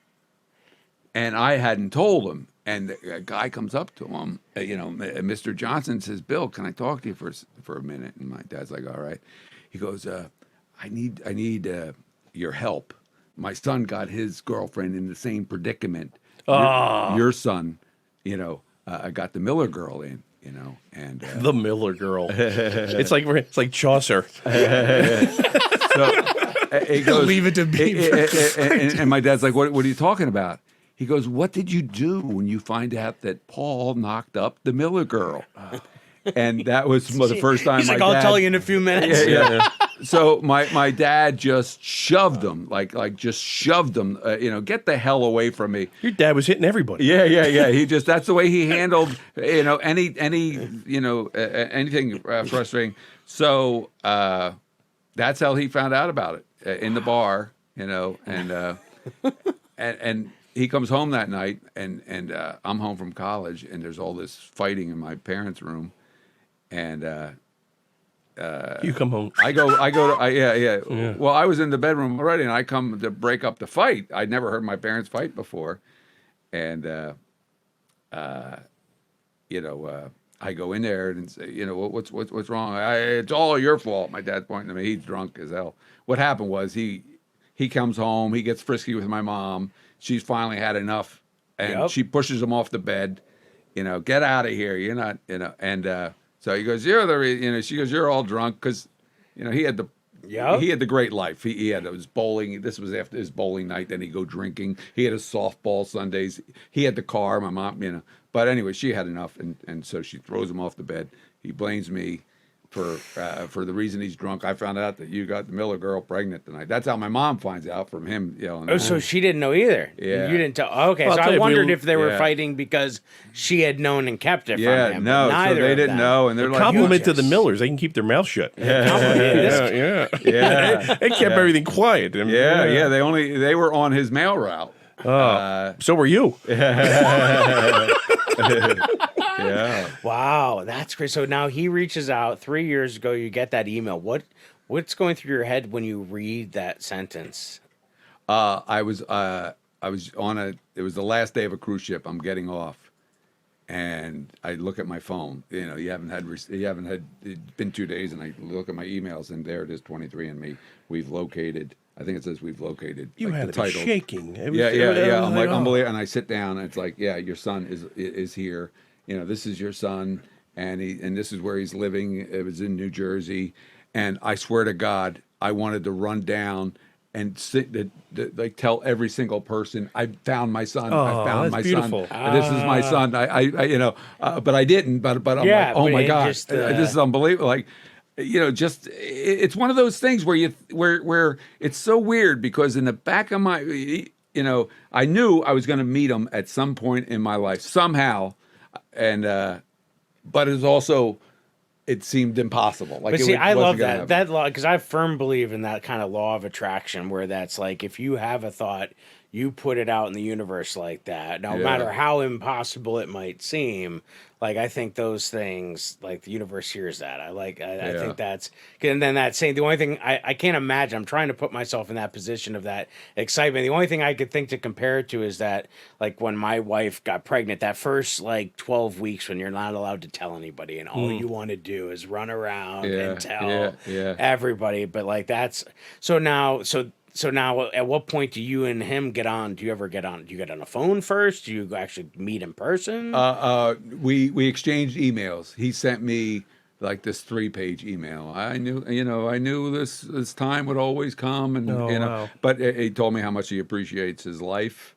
and I hadn't told him, and a guy comes up to him, Mr. Johnson says, "Bill, can I talk to you for a minute?" And my dad's like, "All right." He goes, "I need your help. My son got his girlfriend in the same predicament. Your son, I got the Miller girl in, and the Miller girl. It's like Chaucer. So he goes, Leave it to Beaver. and my dad's like, "What are you talking about?" He goes, "What did you do when you find out that Paul knocked up the Miller girl?" And that was the first time. he's like, "I'll tell you in a few minutes." Yeah. So my dad just shoved him, just shoved him. Get the hell away from me. Your dad was hitting everybody. Yeah. That's the way he handled, anything frustrating. So that's how he found out about it in the bar, and he comes home that night, and I'm home from college, and there's all this fighting in my parents' room, and You come home. I go to yeah. Well, I was in the bedroom already, and I come to break up the fight. I'd never heard my parents fight before, and I go in there and say, what's wrong? It's all your fault. My dad's pointing to me. He's drunk as hell. What happened was he comes home. He gets frisky with my mom. She's finally had enough, and she pushes him off the bed. Get out of here. You're not. And so he goes, "You're the." She goes, "You're all drunk," because he had the. He had the great life. He had his bowling. This was after his bowling night. Then he'd go drinking. He had his softball Sundays. He had the car. My mom, But anyway, she had enough, and so she throws him off the bed. He blames me for the reason he's drunk. I found out that you got the Miller girl pregnant tonight. That's how my mom finds out from him yelling. Oh, so she didn't know either. Yeah. You didn't tell. Okay, Well, so I'll tell I you, wondered if they were fighting because she had known and kept it from him. No, so neither they of didn't them. know, and they're like, Compliment to the Millers. They can keep their mouth shut. Yeah. They kept everything quiet. I mean, Yeah. They were on his mail route. So were you. Yeah. Wow, that's great. So now he reaches out 3 years ago. You get that email. What's going through your head when you read that sentence? I was was on it was the last day of a cruise ship. I'm getting off, and I look at my phone. You know, it's been 2 days, and I look at my emails, and there it is, 23andMe. We've located. I think it says we've located. You like, had the it title. shaking. It was, Yeah. I'm like, oh. unbelievable. And I sit down, and it's like, yeah, your son is here. You know, this is your son, and this is where he's living. It was in New Jersey, and I swear to God, I wanted to run down and like tell every single person, I found my son. I found that's my beautiful. son. This is my son. I you know, but I didn't. But I'm Yeah, like, oh but my it God, just, this is unbelievable. Like, you know, just it's one of those things where it's so weird because in the back of my, you know, I knew I was going to meet him at some point in my life somehow, and but it was also. It seemed impossible. Like, But see, I love wasn't gonna that happen. law because I firm believe in that kind of law of attraction, where that's like if you have a thought, you put it out in the universe like that. No Yeah. matter how impossible it might seem, like I think those things, like the universe hears that. I think that's, and then that saying the only thing I can't imagine. I'm trying to put myself in that position of that excitement. The only thing I could think to compare it to is that, like when my wife got pregnant, that first like 12 weeks when you're not allowed to tell anybody, and all you want to do is run around and tell everybody. But like that's so now. So now, at what point do you and him get on? Do you ever get on? Do you get on a phone first? Do you actually meet in person? We exchanged emails. He sent me like this 3-page email. I knew this time would always come, and wow. But he told me how much he appreciates his life,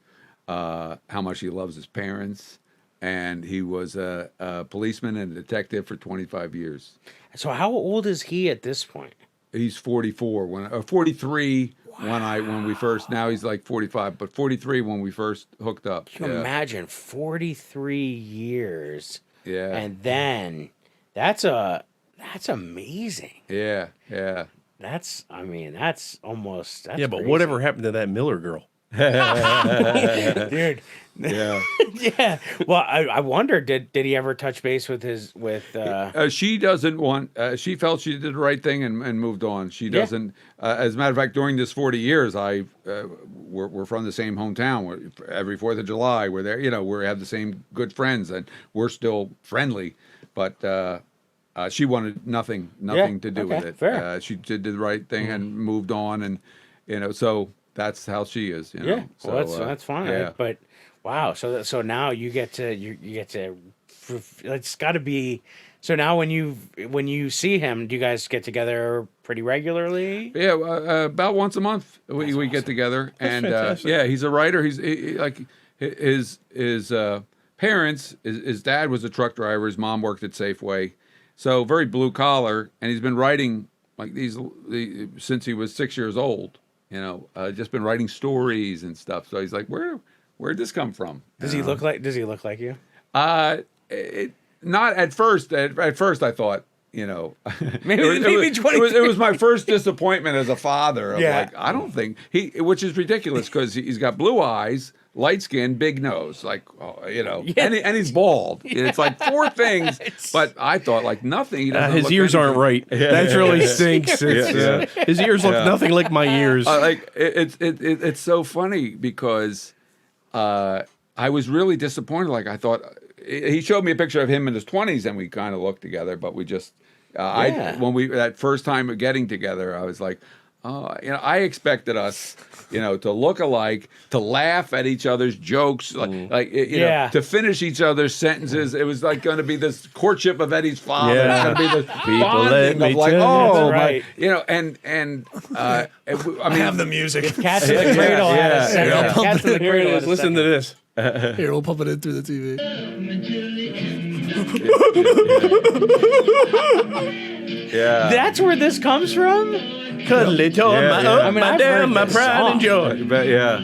how much he loves his parents, and he was a policeman and a detective for 25 years. So how old is he at this point? He's 44 43 when we first. Now he's like 45, but 43 when we first hooked up. Can you imagine 43 years? Yeah. And then that's amazing. Yeah. That's almost. That's Yeah, but crazy. whatever happened to that Miller girl? Dude. Yeah. Yeah. Well, I wonder, did he ever touch base with She doesn't want. She felt she did the right thing and moved on. She doesn't. As a matter of fact, during this 40 years, we're from the same hometown. Every 4th of July, we're there. You know, we have the same good friends, and we're still friendly. But she wanted nothing to do with it. Fair. She did the right thing and moved on, and so that's how she is. You know? Yeah. So, Well, that's fine. Yeah. But wow. So now you get to it's got to be. So now when you see him, do you guys get together pretty regularly? Yeah, about once a month we get together, and fantastic. he's a writer. Like his parents. His dad was a truck driver. His mom worked at Safeway, so very blue collar. And he's been writing like these since he was 6 years old. You know, just been writing stories and stuff. So he's like, where'd this come from? Does he look like you? Not at first. At first, I thought, you know, Maybe it was my first disappointment as a father. Of Yeah. Like, I don't think which is ridiculous because he's got blue eyes, light skin, big nose, like, you know, and he's bald. It's like 4 things, but I thought like nothing. He doesn't His look ears anything. aren't right. That really stinks. His ears look nothing like my ears. Like it's so funny because I was really disappointed. Like I thought he showed me a picture of him in his 20s, and we kind of looked together, but we just when we that first time of getting together, I was like, oh, you know, I expected us, you know, to look alike, to laugh at each other's jokes, like you know, to finish each other's sentences. It was like going to be this courtship of Eddie's father. Yeah. It's going to be this People bonding let me of like, tell you. oh, That's right. you know, and I mean, I have the music. Cats in the Cradle. yeah, had a- yeah. Cats in the Here it Cradle. is. Listen to this. Here, we'll pump it in through the TV. Yeah. That's where this comes from. Cuddly toy, Yeah, my yeah. up, I mean, my I've down, heard my this pride song. and joy. But yeah.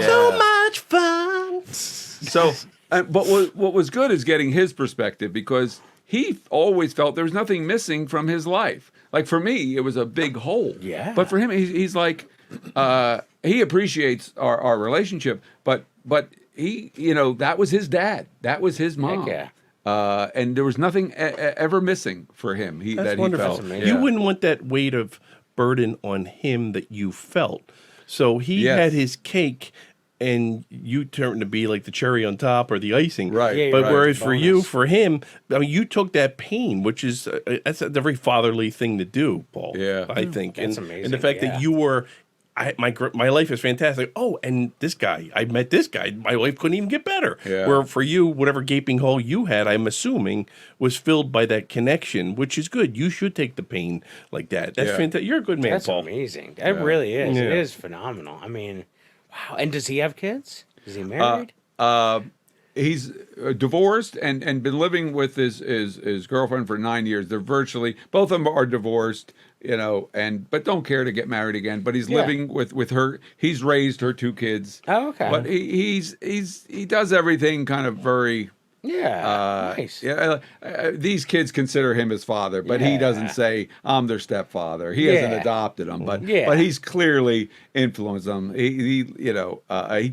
So much fun. So, but what was good is getting his perspective because he always felt there was nothing missing from his life. Like for me, it was a big hole. Yeah. But for him, he's like, he appreciates our relationship, but he, you know, that was his dad. That was his mom. Heck And there was nothing ever missing for him. That's That he wonderful. felt. amazing. You wouldn't want that weight of burden on him that you felt. So he Yes. had his cake, and you turned to be like the cherry on top or the icing. Right. Yeah, But right. whereas for Bonus. you, for him, I mean, you took that pain, which is that's a very fatherly thing to do, Paul. Yeah. I think. That's and amazing, And the fact yeah. that you were. My life is fantastic. Oh, and this guy, I met this guy. My life couldn't even get better. Yeah. Where for you, whatever gaping hole you had, I'm assuming, was filled by that connection, which is good. You should take the pain like that. That's Yeah. fantastic. You're a good man, That's Paul. amazing. It really is. Yeah. It is phenomenal. I mean, wow. And does he have kids? Is he married? He's divorced and been living with his girlfriend for 9 years. They're virtually both of them are divorced, but don't care to get married again. But he's Yeah. living with her. He's raised her 2 kids. Oh, okay. But he does everything kind of very. Yeah. Nice. These kids consider him his father, but he doesn't Yeah. say I'm their stepfather. He hasn't Yeah. adopted them, but Yeah. but he's clearly influenced them. He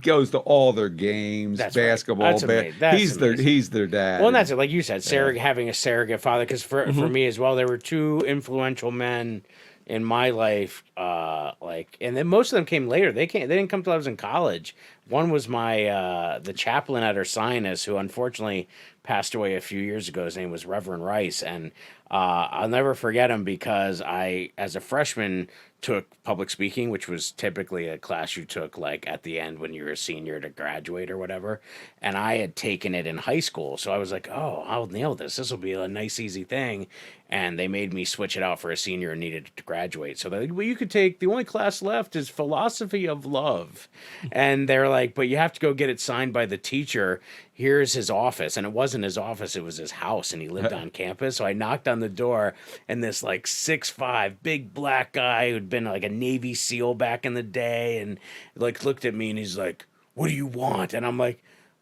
goes to all their games, That's right. basketball. That's amazing. That's amazing. He's their dad. Well, and that's it. Like you said, having a surrogate father. Because for me as well, there were 2 influential men in my life. And then most of them came later. They didn't come till I was in college. One was my the chaplain at Ursinus, who unfortunately passed away a few years ago. His name was Reverend Rice, and I'll never forget him because I, as a freshman, took public speaking, which was typically a class you took like at the end when you were a senior to graduate or whatever. And I had taken it in high school, so I was like, "Oh, I'll nail this. This will be a nice, easy thing." And they made me switch it out for a senior and needed to graduate. So they're like, "Well, you could take the only class left is philosophy of love," and they're like, "But you have to go get it signed by the teacher. Here's his office." And it wasn't his office, it was his house, and he lived on campus. So I knocked on the door, and this like 6'5" big black guy who'd been like a Navy SEAL back in the day, and like looked at me and he's like, "What do you want?" And I'm like,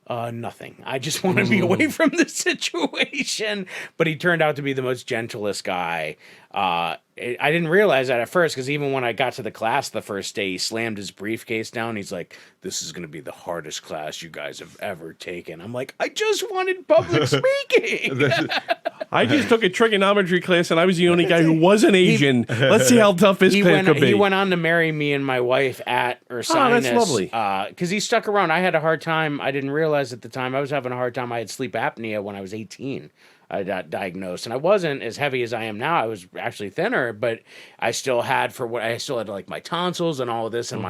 nothing. I just want to be away from the situation. But he turned out to be the most gentlest guy. I didn't realize that at first, because even when I got to the class the first day, he slammed his briefcase down. He's like, "This is going to be the hardest class you guys have ever taken." I'm like, "I just wanted public speaking." I just took a trigonometry class, and I was the only guy who wasn't Asian. Let's see how tough his pen could be. He went on to marry me and my wife at Ursinus. Oh, that's lovely. Because he stuck around. I had a hard time. I didn't realize at the time I was having a hard time. I had sleep apnea when I was 18. I got diagnosed, and I wasn't as heavy as I am now. I was actually thinner, but I still had like my tonsils and all of this, and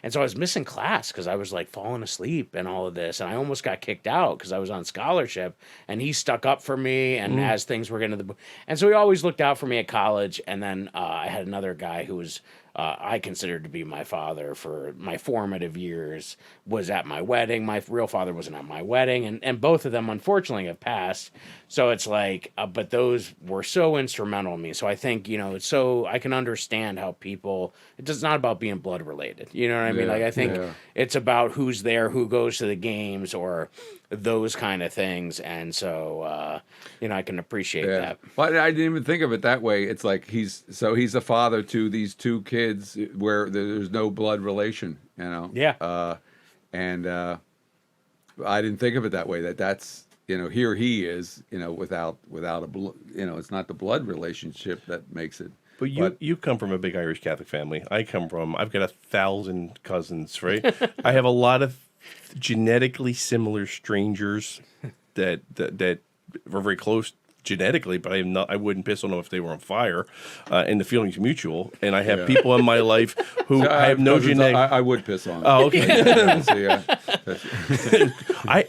and so I was missing class because I was like falling asleep and all of this, and I almost got kicked out because I was on scholarship, and he stuck up for me, and as things were getting to the, and so he always looked out for me at college, and then I had another guy who was. I considered to be my father for my formative years, was at my wedding. My real father wasn't at my wedding, and both of them unfortunately have passed. So it's like, but those were so instrumental in me. So I think, it's so I can understand how people, it's not about being blood related. You know what I mean? Yeah, Like I think yeah. it's about who's there, who goes to the games, or those kind of things. And so, I can appreciate that. But I didn't even think of it that way. It's like he's a father to these 2 kids where there's no blood relation, Yeah. And I didn't think of it that way. That's here he is, without a it's not the blood relationship that makes it. But you come from a big Irish Catholic family. I've got 1,000 cousins, right? I have a lot of genetically similar strangers that were very close genetically, but I wouldn't piss on them if they were on fire, and the feeling's mutual. And I have people in my life who I have no genetic. I would piss on. Oh, okay. So,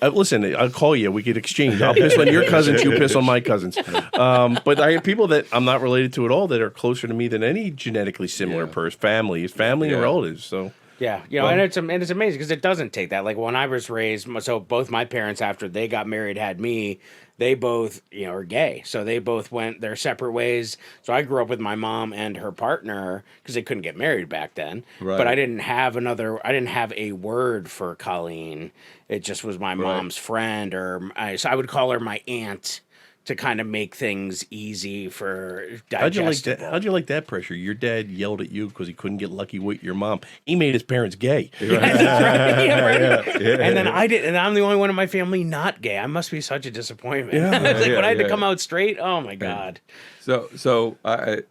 Listen. I'll call you. We could exchange. I'll piss on your cousins. You piss on my cousins. But I have people that I'm not related to at all that are closer to me than any genetically similar family and relatives. So. Yeah, and it's amazing because it doesn't take that. Like when I was raised, so both my parents, after they got married, had me. They both, are gay, so they both went their separate ways. So I grew up with my mom and her partner because they couldn't get married back then. Right. But I didn't have a word for Colleen. It just was my mom's friend, so I would call her my aunt, to kind of make things easy for digestible. How'd you like that pressure? Your dad yelled at you because he couldn't get lucky with your mom. He made his parents gay. Right. And then I did, and I'm the only one in my family not gay. I must be such a disappointment. When I had to come out straight, oh my God. So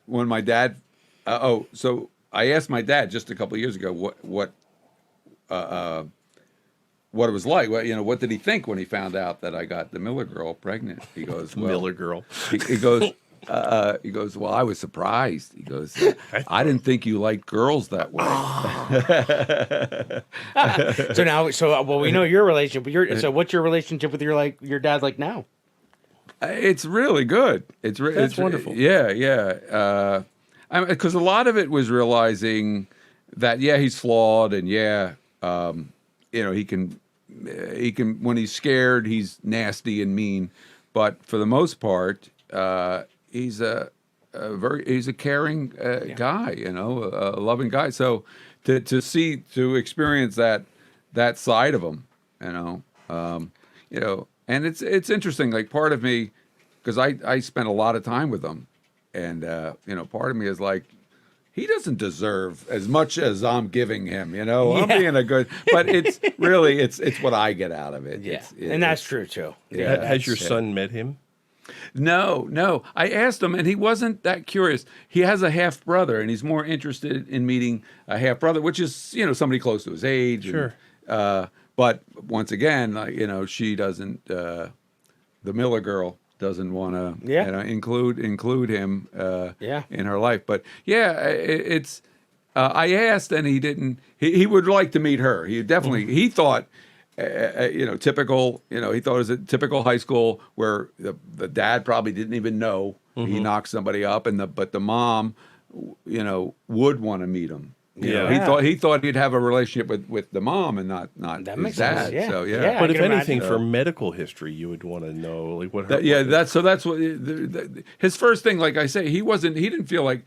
when my dad, I asked my dad just a couple of years ago what it was like. What did he think when he found out that I got the Miller girl pregnant? He goes, well, Miller girl. He goes, well, I was surprised. He goes, I didn't think you liked girls that way. So we know your relationship. So what's your relationship with your dad like now? It's really good. It's wonderful. Yeah. Because a lot of it was realizing that he's flawed, and he can when he's scared, he's nasty and mean, but for the most part, he's a caring guy, a loving guy. So to experience that side of him, and it's interesting. Like, part of me, because I spent a lot of time with him, and part of me is like, he doesn't deserve as much as I'm giving him. I'm being a good, but it's really it's what I get out of it. Yeah, and that's true too. Yeah, Has your son met him? No. I asked him, and he wasn't that curious. He has a half brother, and he's more interested in meeting a half brother, which is somebody close to his age. Sure. But once again, she doesn't. The Miller girl doesn't want to include him in her life. But it's. I asked, and he didn't. He would like to meet her. He definitely. He thought. Typical. He thought it was a typical high school where the dad probably didn't even know he knocked somebody up, but the mom, would want to meet him. He thought he'd have a relationship with the mom and not that his makes dad. sense. Yeah. So But if can anything, imagine. for medical history, you would want to know like what. Her that's what his first thing. Like I say, he didn't feel like,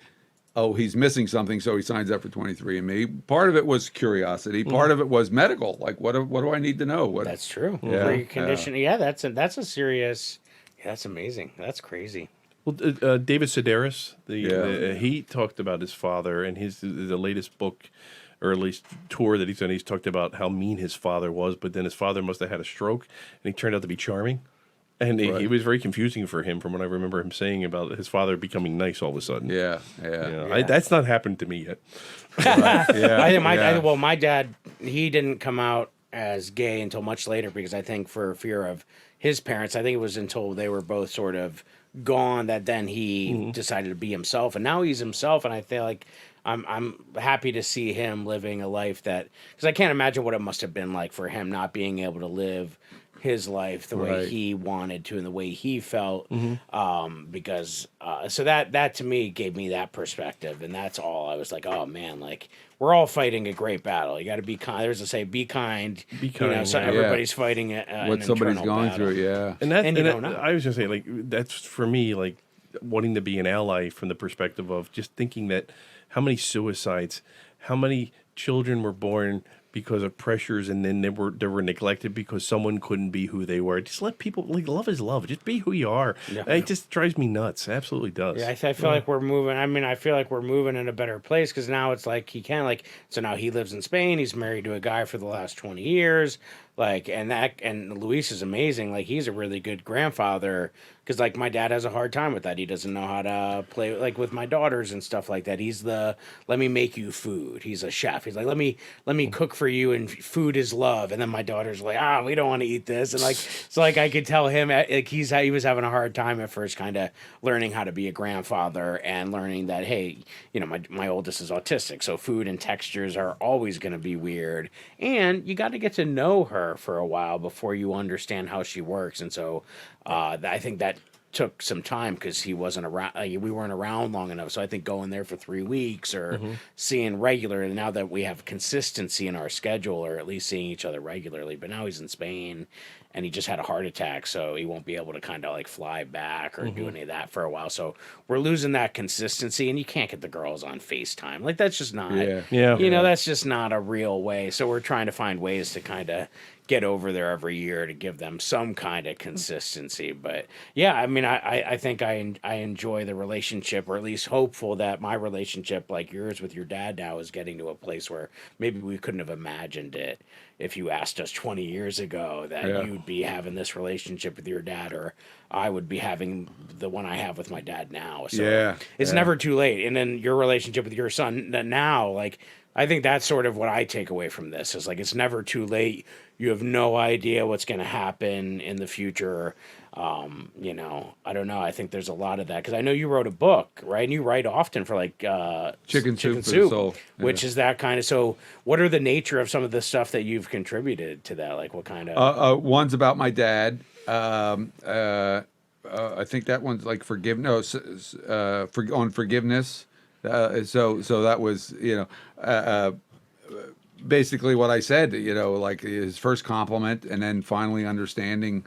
oh, he's missing something, so he signs up for 23andMe. Part of it was curiosity. Part of it was medical. Like, what do I need to know? That's true. Yeah. Preconditioning. Yeah, that's a serious. Yeah, that's amazing. That's crazy. Well, David Sedaris, he talked about his father, and the latest book, or at least tour that he's done. He's talked about how mean his father was, but then his father must have had a stroke, and he turned out to be charming. And he was very confusing for him, from what I remember him saying about his father becoming nice all of a sudden. Yeah. That's not happened to me yet. My dad, he didn't come out as gay until much later, because I think for fear of his parents, I think it was until they were both sort of gone that then he decided to be himself, and now he's himself, and I feel like I'm happy to see him living a life that, because I can't imagine what it must have been like for him not being able to live his life the way he wanted to and the way he felt, because so that to me gave me that perspective, and that's all. I was like, oh man, like, we're all fighting a great battle. You got to be kind. There's a say, be kind. Be kind. So everybody's fighting an somebody's internal going battle. through. Yeah, And you don't know. I was just saying, like, that's for me, like, wanting to be an ally from the perspective of just thinking that how many suicides, how many children were born because of pressures, and then they were neglected because someone couldn't be who they were. Just let people, like, love is love. Just be who you are. Yeah. It just drives me nuts. Absolutely does. Yeah, I feel like we're moving. I mean, I feel like we're moving in a better place, because now it's like he can, like, so now he lives in Spain. He's married to a guy for the last 20 years. Like, and Luis is amazing. Like, he's a really good grandfather, because, like, my dad has a hard time with that. He doesn't know how to play, like, with my daughters and stuff like that. He's let me make you food. He's a chef. He's like, let me cook for you, and food is love. And then my daughter's like, we don't want to eat this. And, like, so, like, I could tell him, like, he was having a hard time at first, kind of learning how to be a grandfather, and learning that, hey, my oldest is autistic, so food and textures are always going to be weird, and you got to get to know her for a while before you understand how she works. And so I think that took some time, because he wasn't around. We weren't around long enough. So I think going there for 3 weeks, or seeing regularly, now that we have consistency in our schedule, or at least seeing each other regularly. But now he's in Spain, and he just had a heart attack, so he won't be able to kind of like fly back or do any of that for a while. So we're losing that consistency, and you can't get the girls on FaceTime. Like, that's just not, that's just not a real way. So we're trying to find ways to kind of get over there every year to give them some kind of consistency. But yeah, I mean, I think I enjoy the relationship, or at least hopeful that my relationship, like yours with your dad now, is getting to a place where maybe we couldn't have imagined it, if you asked us 20 years ago that Yeah. you'd be having this relationship with your dad, or I would be having the one I have with my dad now. So Yeah, it's yeah. never too late. And then your relationship with your son now, like, I think that's sort of what I take away from this is like, it's never too late. You have no idea what's going to happen in the future. You know, I don't know. I think there's a lot of that because I know you wrote a book, right? And you write often for like Chicken Soup for the Soul. which is that kind of. So, what are the nature of some of the stuff that you've contributed to that? Like, what kind of? One's about my dad. I think that one's like forgiveness. On forgiveness. So that was basically what I said. Like his first compliment, and then finally understanding,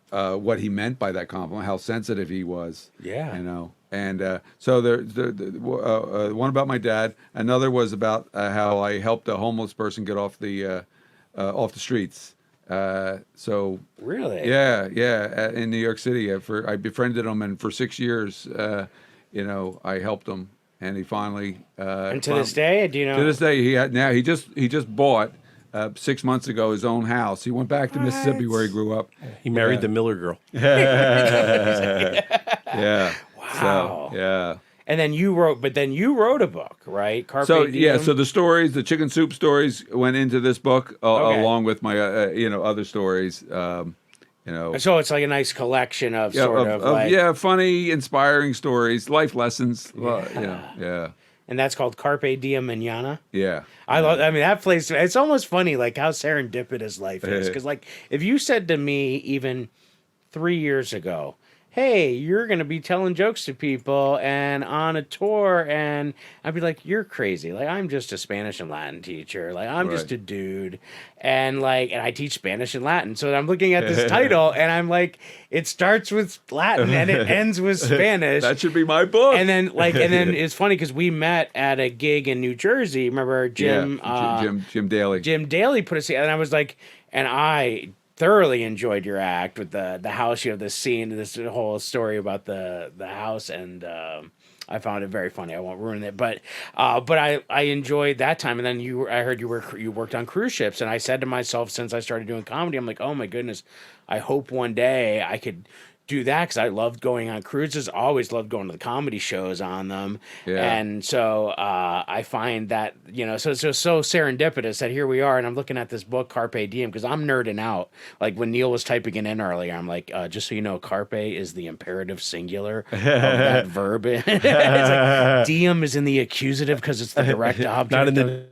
what he meant by that compliment, how sensitive he was. Yeah. And so the one about my dad. Another was about how I helped a homeless person get off the streets. So Really? yeah, in New York City. I befriended him, and for 6 years, I helped him, and he finally. And to this day, do you know? To this day, he just bought 6 months ago his own house. He went back to Mississippi where he grew up. He married the Miller girl. Yeah. Wow. So, yeah. And then you wrote a book, right? Carpe So Diem? yeah, so the stories, the chicken soup stories, went into this book Okay. along with my other stories. So it's like a nice collection of funny, inspiring stories, life lessons. Yeah. And that's called Carpe Diem Mañana. Yeah. I mean, that place, it's almost funny, like how serendipitous life is. Because, like, if you said to me even 3 years ago, hey, you're going to be telling jokes to people and on a tour, and I'd be like, you're crazy. Like, I'm just a Spanish and Latin teacher. Like, I'm just Right. a dude. And I teach Spanish and Latin. So I'm looking at this title, and I'm like, it starts with Latin and it ends with Spanish. That should be my book. And then it's funny because we met at a gig in New Jersey. Remember Jim? Jim Daly. Jim Daly put us, and I was like, and I thoroughly enjoyed your act with the house. You have this scene, this whole story about the house, and I found it very funny. I won't ruin it, but I enjoyed that time. And then I heard you worked on cruise ships, and I said to myself, since I started doing comedy, I'm like, oh my goodness, I hope one day I could do that because I loved going on cruises. Always loved going to the comedy shows on them. Yeah. And so I find that, so it's just so serendipitous that here we are, and I'm looking at this book, Carpe Diem, because I'm nerding out. Like when Neil was typing it in earlier, I'm like, just so you know, Carpe is the imperative singular of that verb. It's like, Diem is in the accusative because it's the direct object. Not in the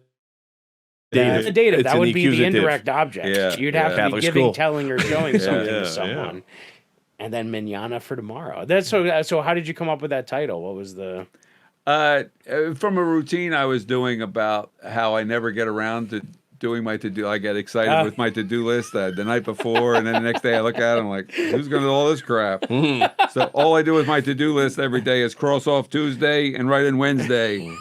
dative. The dative. It's That in would the be the accusative. indirect object. Yeah, You'd have yeah. to be Catholic giving, school. telling, or showing something yeah, to someone. And then Mañana for tomorrow. That's so. How did you come up with that title? What was the? From a routine I was doing about how I never get around to doing my to-do. I get excited with my to-do list the night before, and then the next day I look at it, I'm like, who's going to do all this crap? So all I do with my to-do list every day is cross off Tuesday and write in Wednesday.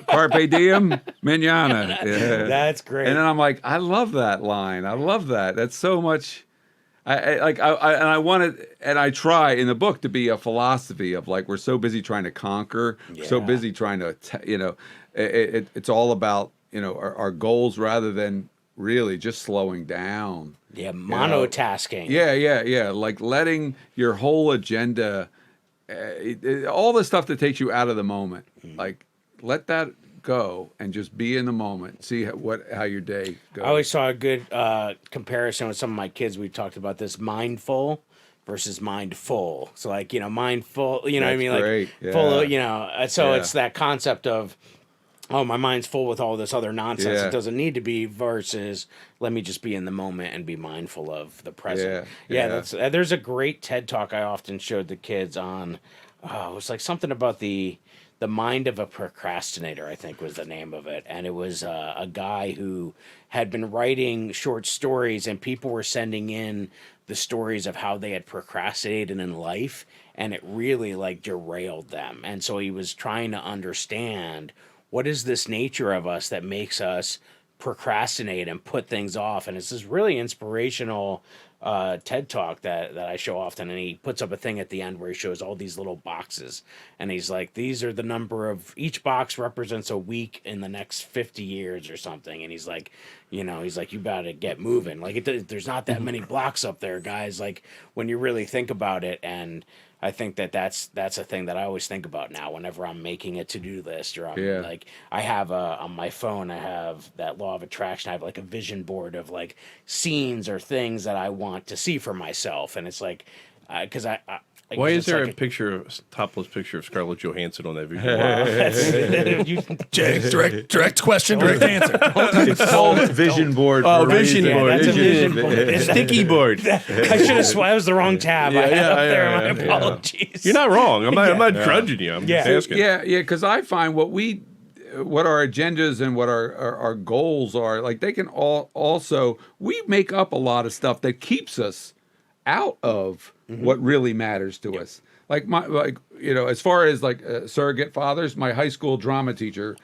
Carpe diem, mañana. Yeah. That's great. And then I'm like, I love that line. I love that. That's so much. I wanted, and I try in the book to be a philosophy of like, we're so busy trying to conquer, so Yeah. busy trying to, it's all about, our goals rather than really just slowing down. Yeah, monotasking. Yeah. Like letting your whole agenda, all the stuff that takes you out of the moment, like let that go and just be in the moment. See how your day goes. I always saw a good comparison with some of my kids. We talked about this mindful versus mindful. So like, mindful, what I That's mean? great. Like full of, so Yeah. it's that concept of, oh, my mind's full with all this other nonsense. Yeah. It doesn't need to be versus let me just be in the moment and be mindful of the present. Yeah. That's there's a great TED talk I often showed the kids on. It was like something about the mind of a procrastinator, I think was the name of it. And it was a guy who had been writing short stories, and people were sending in the stories of how they had procrastinated in life, and it really like derailed them. And so he was trying to understand, what is this nature of us that makes us procrastinate and put things off? And it's this really inspirational TED talk that I show often, and he puts up a thing at the end where he shows all these little boxes, and he's like, these are the number of, each box represents a week in the next 50 years or something, and he's like, he's like, you gotta get moving. Like, there's not that many blocks up there, guys. Like, when you really think about it, and I think that's a thing that I always think about now whenever I'm making a to-do list, or I'm like, I have on my phone, I have that law of attraction. I have like a vision board of like scenes or things that I want to see for myself. And it's like, because Why is there like a topless picture of Scarlett Johansson on that video? James, direct question, direct answer. It's called vision board. Oh, for a vision reason. board. That's a vision board. Sticky board. I should have sworn that was the wrong tab. I had up there. My yeah. apologies. You're not wrong. I'm not grudging you. I'm just asking. Yeah, because I find what our agendas and what our goals are, like they can also, we make up a lot of stuff that keeps us out of what really matters to us. Like as far as like surrogate fathers, my high school drama teacher,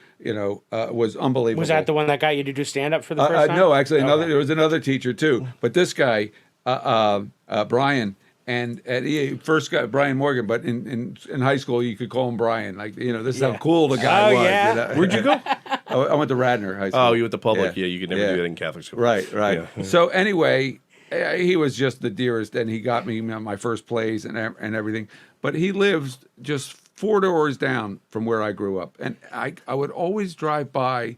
was unbelievable. Was that the one that got you to do stand up for the first time? No, actually, there was another teacher too. But this guy, Brian, and he first got Brian Morgan, but in high school you could call him Brian. Like this is how cool the guy was. Yeah. Where'd you go? I went to Radnor High School. Oh, you went to public. Yeah, you could never do that in Catholic school. Right. Yeah. So anyway, he was just the dearest, and he got me my first plays and everything. But he lives just 4 doors down from where I grew up, and I would always drive by,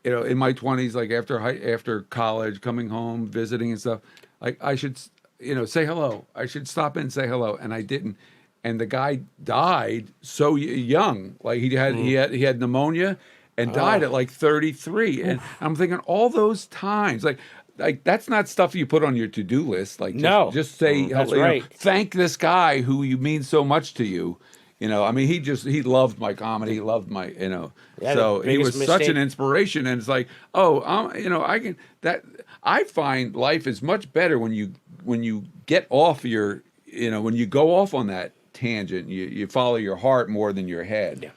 in my 20s, like after college, coming home, visiting and stuff. Like I should, say hello. I should stop in and say hello, and I didn't. And the guy died so young. Like he had pneumonia and died at like 33. And I'm thinking all those times, like that's not stuff you put on your to-do list. Like just say, that's right. Thank this guy who you mean so much to you. I mean, he loved my comedy. He loved my, so he was such an inspiration. And it's like, I find life is much better when you get off your, when you go off on that tangent, you follow your heart more than your head.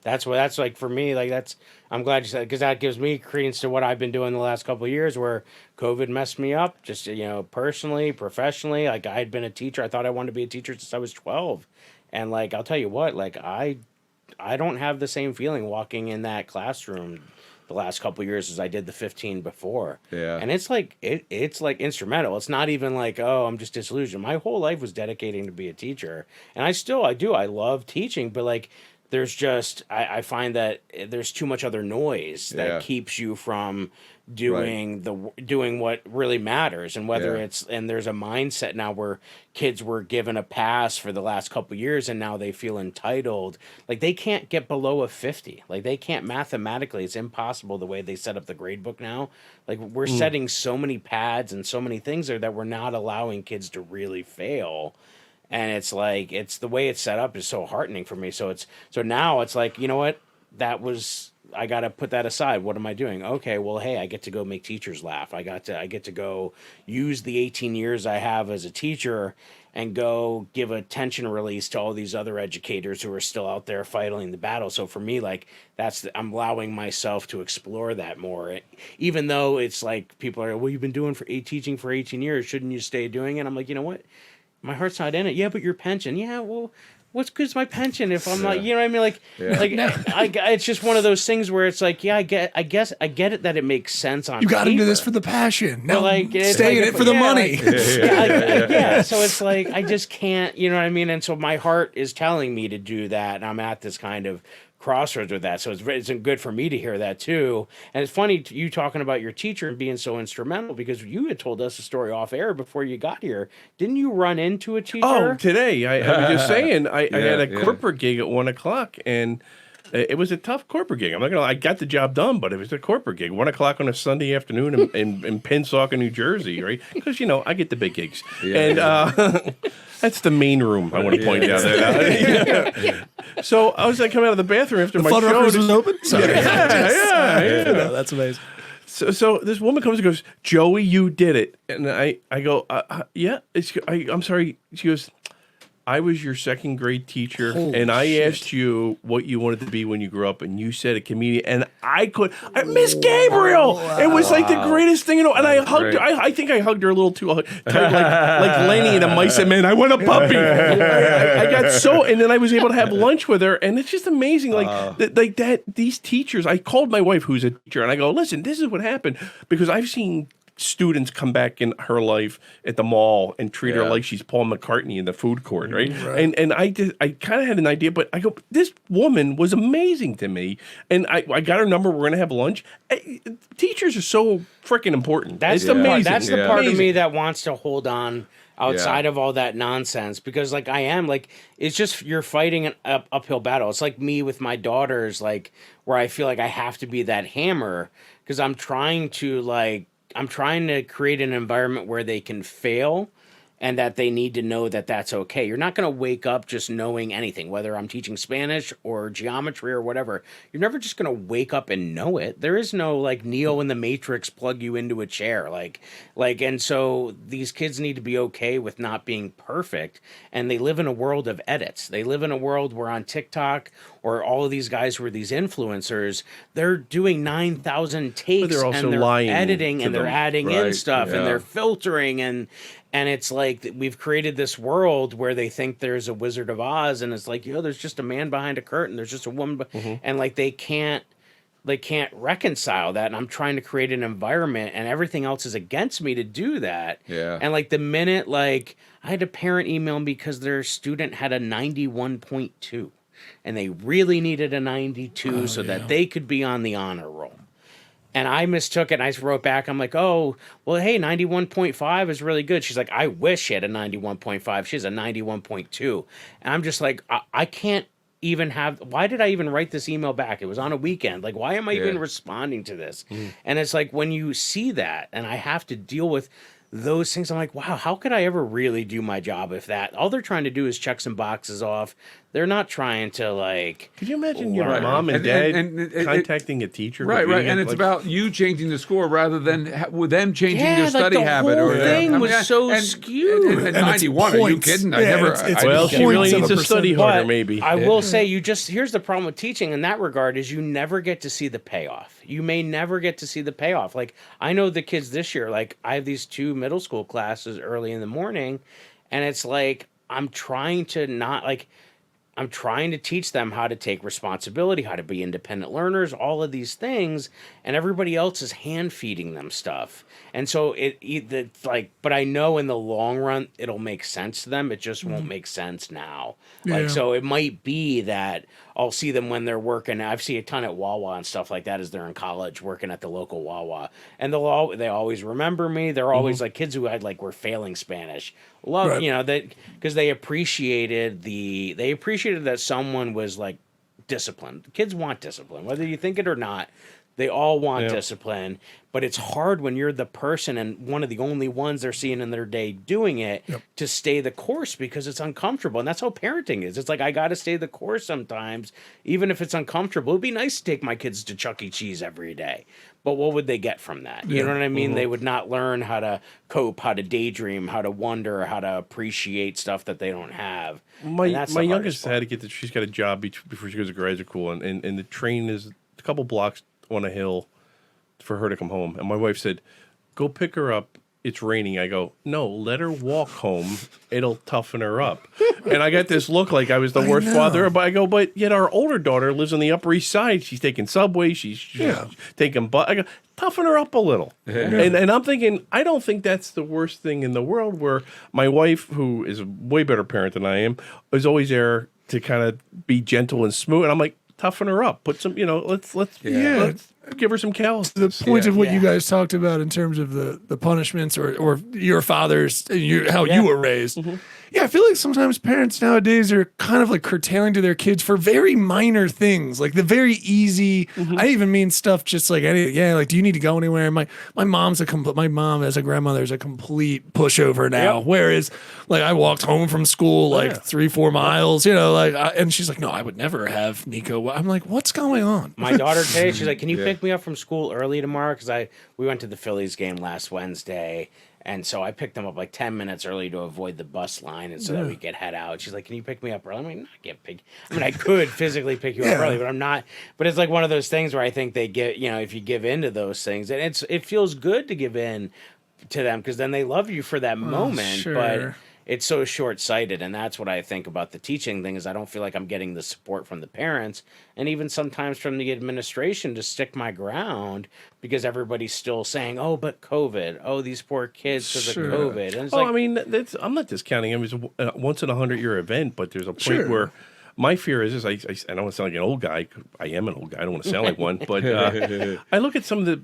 That's like for me. Like I'm glad you said, because that gives me credence to what I've been doing the last couple of years, where COVID messed me up. Just personally, professionally. Like I had been a teacher. I thought I wanted to be a teacher since I was 12, and like I'll tell you what, like I don't have the same feeling walking in that classroom the last couple of years as I did the 15 before. Yeah. And it's like it's like instrumental. It's not even like, oh, I'm just disillusioned. My whole life was dedicating to be a teacher. And I do. I love teaching, but like there's just I find that there's too much other noise that keeps you from doing doing what really matters. And whether and there's a mindset now where kids were given a pass for the last couple of years and now they feel entitled. Like they can't get below a 50. Like they can't mathematically. It's impossible the way they set up the grade book now. Like we're setting so many pads and so many things there that we're not allowing kids to really fail. And it's like, it's the way it's set up is so heartening for me. So now it's like, you know what? I got to put that aside. What am I doing? Okay, well, hey, I get to go make teachers laugh. I get to go use the 18 years I have as a teacher and go give a tension release to all these other educators who are still out there fighting the battle. So for me, like I'm allowing myself to explore that more, even though it's like people are, well, you've been doing teaching for 18 years. Shouldn't you stay doing it? I'm like, you know what? My heart's not in it. Yeah, but your pension. Yeah, well, what's good's my pension if I'm not, you know what I mean? Like, it's just one of those things where it's like, yeah, I get it that it makes sense on You got paper. into this for the passion. Now Stay in it for the money. So it's like, I just can't, you know what I mean? And so my heart is telling me to do that. And I'm at this kind of crossroads with that. So it's good for me to hear that too. And it's funny you talking about your teacher and being so instrumental, because you had told us a story off air before you got here. Didn't you run into a teacher? Oh, today. I was just saying, I had a corporate gig at 1:00, and it was a tough corporate gig. I'm not gonna lie, I got the job done, but it was a corporate gig. 1:00 on a Sunday afternoon in Pensacola, New Jersey, right? Because I get the big gigs, and that's the main room. I want to point out there. So I was like coming out of the bathroom after my show. Fuddruckers was open. Sorry. Yeah. No, that's amazing. So this woman comes and goes, "Joey, you did it," and I go, "Yeah." I'm sorry. She goes, I was your second grade teacher, Holy and I shit. asked you what you wanted to be when you grew up, and you said a comedian, and Miss Gabriel. It was like the greatest thing, and I hugged her. I think I hugged her a little too tight, like Lenny and the Mice and Men. I want a puppy. I got so, and then I was able to have lunch with her, and it's just amazing. Like that. These teachers. I called my wife, who's a teacher, and I go, listen, this is what happened, because I've seen students come back in her life at the mall and treat her like she's Paul McCartney in the food court, right? And I kind of had an idea, but I go, this woman was amazing to me, and I got her number. We're gonna have lunch. Teachers are so freaking important. That's It's the amazing. part. That's the part of Amazing. me that wants to hold on outside of all that nonsense, because like I am like, it's just you're fighting an uphill battle. It's like me with my daughters, like where I feel like I have to be that hammer because I'm trying to create an environment where they can fail and that they need to know that that's okay. You're not going to wake up just knowing anything, whether I'm teaching Spanish or geometry or whatever. You're never just going to wake up and know it. There is no like Neo in the Matrix plug you into a chair. And so these kids need to be okay with not being perfect. And they live in a world of edits. They live in a world where on TikTok or all of these guys who are these influencers, they're doing 9,000 takes they're also and they're lying editing to and they're them. adding in Right, stuff and yeah. they're filtering and it's like we've created this world where they think there's a Wizard of Oz and it's like, there's just a man behind a curtain. There's just a woman. And like they can't reconcile that. And I'm trying to create an environment and everything else is against me to do that. Yeah. And like the minute, like I had a parent email me because their student had a 91.2 and they really needed a 92 so that they could be on the honor roll. And I mistook it, and I wrote back, I'm like, oh, well, hey, 91.5 is really good. She's like, I wish she had a 91.5. She has a 91.2. And I'm just like, I can't even have, why did I even write this email back? It was on a weekend. Like, why am I even responding to this? And it's like, when you see that, and I have to deal with those things, I'm like, wow, how could I ever really do my job if that? All they're trying to do is check some boxes off. They're not trying to like. Could you imagine your Right. mom and And- dad and contacting a teacher? Right, reading right, and it, it's like- about you changing the score rather than with them changing Yeah, their like study the habit. whole Or thing was so skewed. And And it's 91, are you points. kidding? Yeah, I never. it's Well, she points really of needs a to study percent. harder, But maybe. I will say, here's the problem with teaching in that regard is you never get to see the payoff. You may never get to see the payoff. Like I know the kids this year, like I have these 2 middle school classes early in the morning, and it's like I'm trying to teach them how to take responsibility, how to be independent learners, all of these things, and everybody else is hand feeding them stuff. And so it's like, but I know in the long run it'll make sense to them. It just won't make sense now. Like, Yeah. so it might be that I'll see them when they're working. I've seen a ton at Wawa and stuff like that as they're in college working at the local Wawa, and they always remember me. They're always like kids who were failing Spanish. Love Right. that because they appreciated that someone was like disciplined. Kids want discipline, whether you think it or not. They all want discipline, but it's hard when you're the person and one of the only ones they're seeing in their day doing it to stay the course because it's uncomfortable. And that's how parenting is. It's like, I got to stay the course sometimes, even if it's uncomfortable. It'd be nice to take my kids to Chuck E. Cheese every day, but what would they get from that? You know what I mean? They would not learn how to cope, how to daydream, how to wonder, how to appreciate stuff that they don't have. And My that's the youngest hardest had to she's got a job before she goes to graduate school, and the train is a couple blocks on a hill for her to come home. And my wife said, go pick her up. It's raining. I go, no, let her walk home. It'll toughen her up. And I got this look like I was the worst father. But I go, but yet our older daughter lives on the Upper East Side. She's taking subway. She's taking bus. I go, toughen her up a little. And I'm thinking, I don't think that's the worst thing in the world, where my wife, who is a way better parent than I am, is always there to kind of be gentle and smooth. And I'm like, toughen her up. Put some, let's give her some calluses. The point of what you guys talked about in terms of the punishments or your father's, how you were raised. Yeah, I feel like sometimes parents nowadays are kind of like curtailing to their kids for very minor things, like the very easy. I even mean stuff just like like, do you need to go anywhere? My mom as a grandmother is a complete pushover now. Whereas like I walked home from school like 3-4 miles, and she's like, no, I would never have Nico. I'm like, what's going on? My daughter today, she's like, can you pick me up from school early tomorrow? Because we went to the Phillies game last Wednesday, And so I picked them up like 10 minutes early to avoid the bus line and so that we could head out. She's like, can you pick me up early? I mean, I could physically pick you up early, but I'm not. But it's like one of those things where I think they get, if you give in to those things, and it feels good to give in to them because then they love you for that moment. sure. But it's so short-sighted, and that's what I think about the teaching thing is I don't feel like I'm getting the support from the parents and even sometimes from the administration to stick my ground because everybody's still saying, oh, but COVID. Oh, these poor kids because of COVID. And it's I mean, I'm not discounting it. It's a once in 100-year event, but there's a point where my fear is I don't want to sound like an old guy. I am an old guy. I don't want to sound like one. But I look at some of the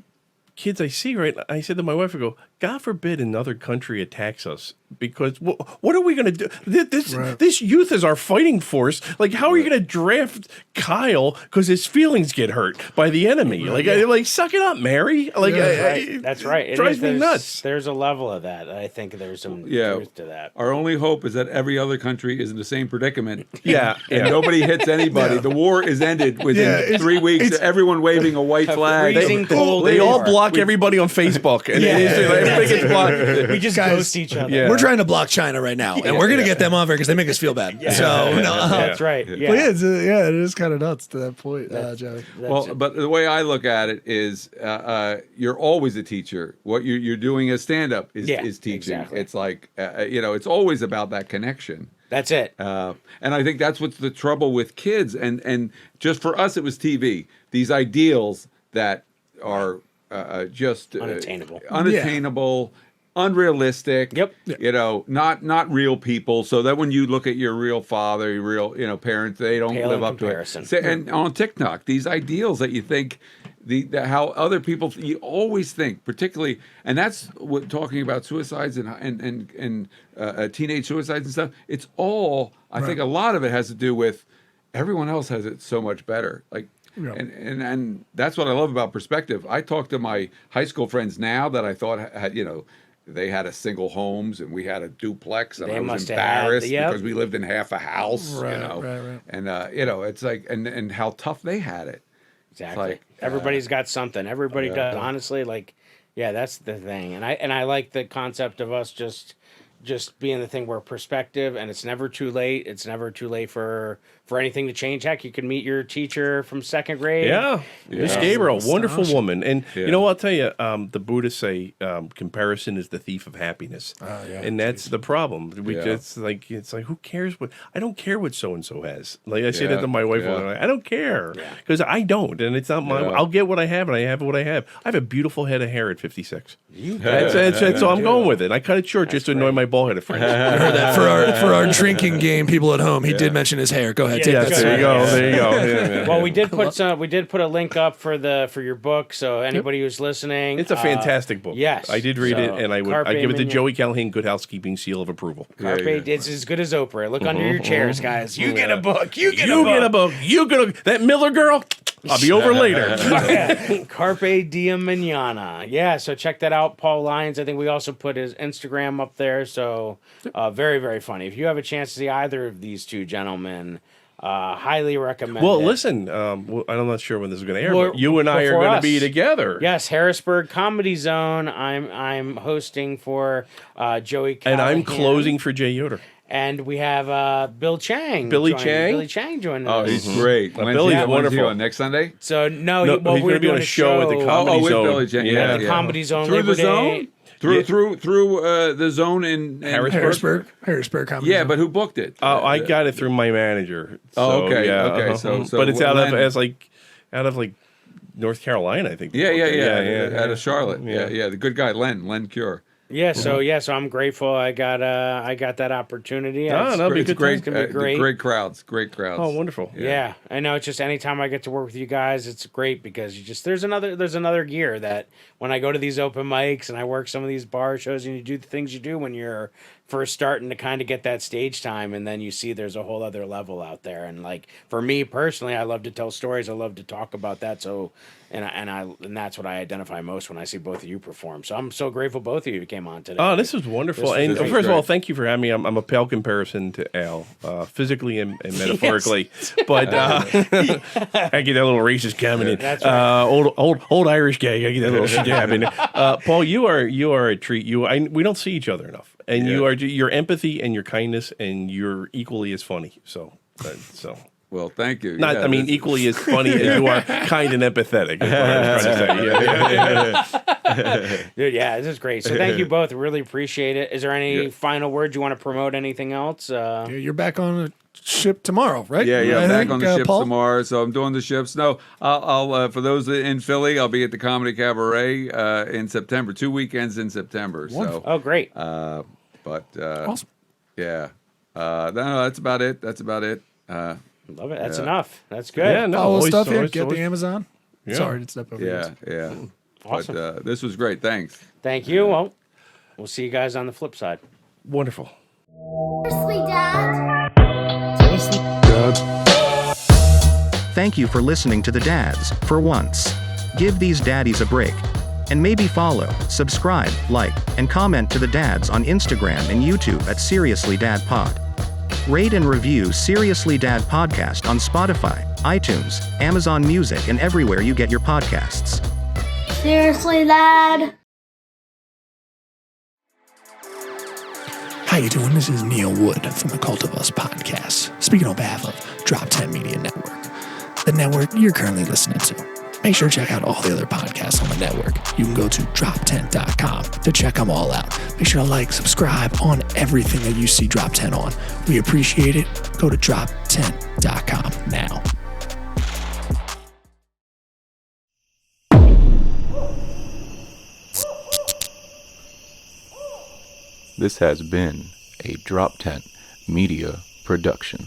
kids I see, right? I said to my wife, I go, God forbid another country attacks us because what are we going to do? This youth is our fighting force. Like, how are you going to draft Kyle because his feelings get hurt by the enemy? Like, suck it up, Mary. Like, that's right. It drives me nuts. There's a level of that. I think there's some truth to that. Our only hope is that every other country is in the same predicament. Yeah. And nobody hits anybody. The war is ended within 3 weeks. Everyone waving a white flag. They all block everybody on Facebook. And everybody gets blocked. We just ghost each other. We're trying to block China right now, and we're gonna get them off here because they make us feel bad. That's right. Yeah. But it is kind of nuts to that point, Joey. Well, but the way I look at it is, you're always a teacher. What you're doing as stand-up is teaching. Exactly. It's like it's always about that connection. That's it. And I think that's what's the trouble with kids. And just for us, it was TV. These ideals that are just unattainable, unrealistic. Yep. Not real people. So that when you look at your real father, your real parents, they don't live up to it. And on TikTok, these ideals that you think. How other people you always think, particularly, and that's what talking about suicides and teenage suicides and stuff. It's all I think a lot of it has to do with everyone else has it so much better. Like, and that's what I love about perspective. I talk to my high school friends now that I thought had they had a single homes and we had a duplex and I was embarrassed because we lived in half a house. And it's like and how tough they had it. Exactly. Like, everybody's got something. Everybody does. Honestly, that's the thing. And I like the concept of us just being the thing where perspective, and it's never too late. It's never too late for anything to change. Heck, you can meet your teacher from second grade. Yeah. Miss Gabriel, wonderful woman. And I'll tell you, the Buddhists say comparison is the thief of happiness. And that's the problem. It's like who cares I don't care what so and so has. Like I say that to my wife, I don't care because I don't, and it's not my. I'll get what I have, and I have what I have. I have a beautiful head of hair at 56. So I'm going with it. I cut it short just to annoy my bald-headed friends. I heard that for our drinking game. People at home, he did mention his hair. Go ahead. There you go. There you go. Well, we did put a link up for your book, so anybody who's listening, it's a fantastic book. Yes, I did read it, and I give it to Joey Callahan, Good Housekeeping seal of approval. Carpe, it's as good as Oprah. Look under your chairs, guys. You get a book. You get a book. That Miller girl. I'll be over later. Carpe Diem Mañana. Yeah, so check that out. Paul Lyons. I think we also put his Instagram up there. So very, very funny. If you have a chance to see either of these two gentlemen, highly recommend it. Listen, I'm not sure when this is going to air, but you and I are going to be together. Yes, Harrisburg Comedy Zone. I'm hosting for Joey Callahan. And I'm closing for Jay Yoder. And we have Billy Chang joining us. Oh, he's great. Billy's wonderful. Next Sunday? So he's going to be on a show at the Comedy Zone. Billy Chang. Yeah, the Comedy Zone. Through the Zone? Through the Zone in Harrisburg Comedy Zone. But who booked it? I got it through my manager. So, okay. Yeah, okay. So but it's out of North Carolina, I think. Yeah. Out of Charlotte. Yeah. The good guy, Len Cure. Yeah, so I'm grateful I got that opportunity. That'll be good. Great, it's gonna be great. Great crowds. Oh, wonderful. Yeah, I know. It's just anytime I get to work with you guys, it's great because there's another gear that when I go to these open mics and I work some of these bar shows and you do the things you do when you're first starting to kind of get that stage time, and then you see there's a whole other level out there. And like for me personally, I love to tell stories. I love to talk about that. So, and that's what I identify most when I see both of you perform. So I'm so grateful both of you came on today. Oh, this is wonderful. This And was first of all, thank you for having me. I'm a pale comparison to Al, physically and metaphorically. But I get that little racist comment in. That's right. Old Irish guy. I get that little stab in. Paul, you are a treat. We don't see each other enough, and you are your empathy and your kindness, and you're equally as funny. So. Well, thank you. Equally as funny as you are kind and empathetic. Is what I was trying to say. Dude, yeah, this is great. So thank you both. Really appreciate it. Is there any final words you want to promote? Anything else? You're back on a ship tomorrow, right? Yeah, I back think, on the ships Paul? tomorrow. So I'm doing the ships. No, I'll for those in Philly, I'll be at the Comedy Cabaret in September. 2 weekends in September. Wonderful. Oh, great. Awesome. Yeah. No, that's about it. Love it. That's enough. That's good. Yeah, no, All the always- stuff here. always- Get always- the Amazon. Yeah. Sorry to step over yours. Yeah. Awesome. But this was great. Thanks. Thank you. Well, we'll see you guys on the flip side. Wonderful. Seriously, Dad? Seriously? Thank you for listening to the Dads, for once. Give these daddies a break. And maybe follow, subscribe, like, and comment to the Dads on Instagram and YouTube at Seriously Dad Pod. Rate and review Seriously Dad Podcast on Spotify, iTunes, Amazon Music, and everywhere you get your podcasts. Seriously, Dad? How you doing? This is Neil Wood from the Cult of Us podcast, speaking on behalf of Drop 10 Media Network, the network you're currently listening to. Make sure to check out all the other podcasts on the network. You can go to drop10.com to check them all out. Make sure to like, subscribe on everything that you see Drop 10 on. We appreciate it. Go to drop10.com now. This has been a Drop Tent Media production.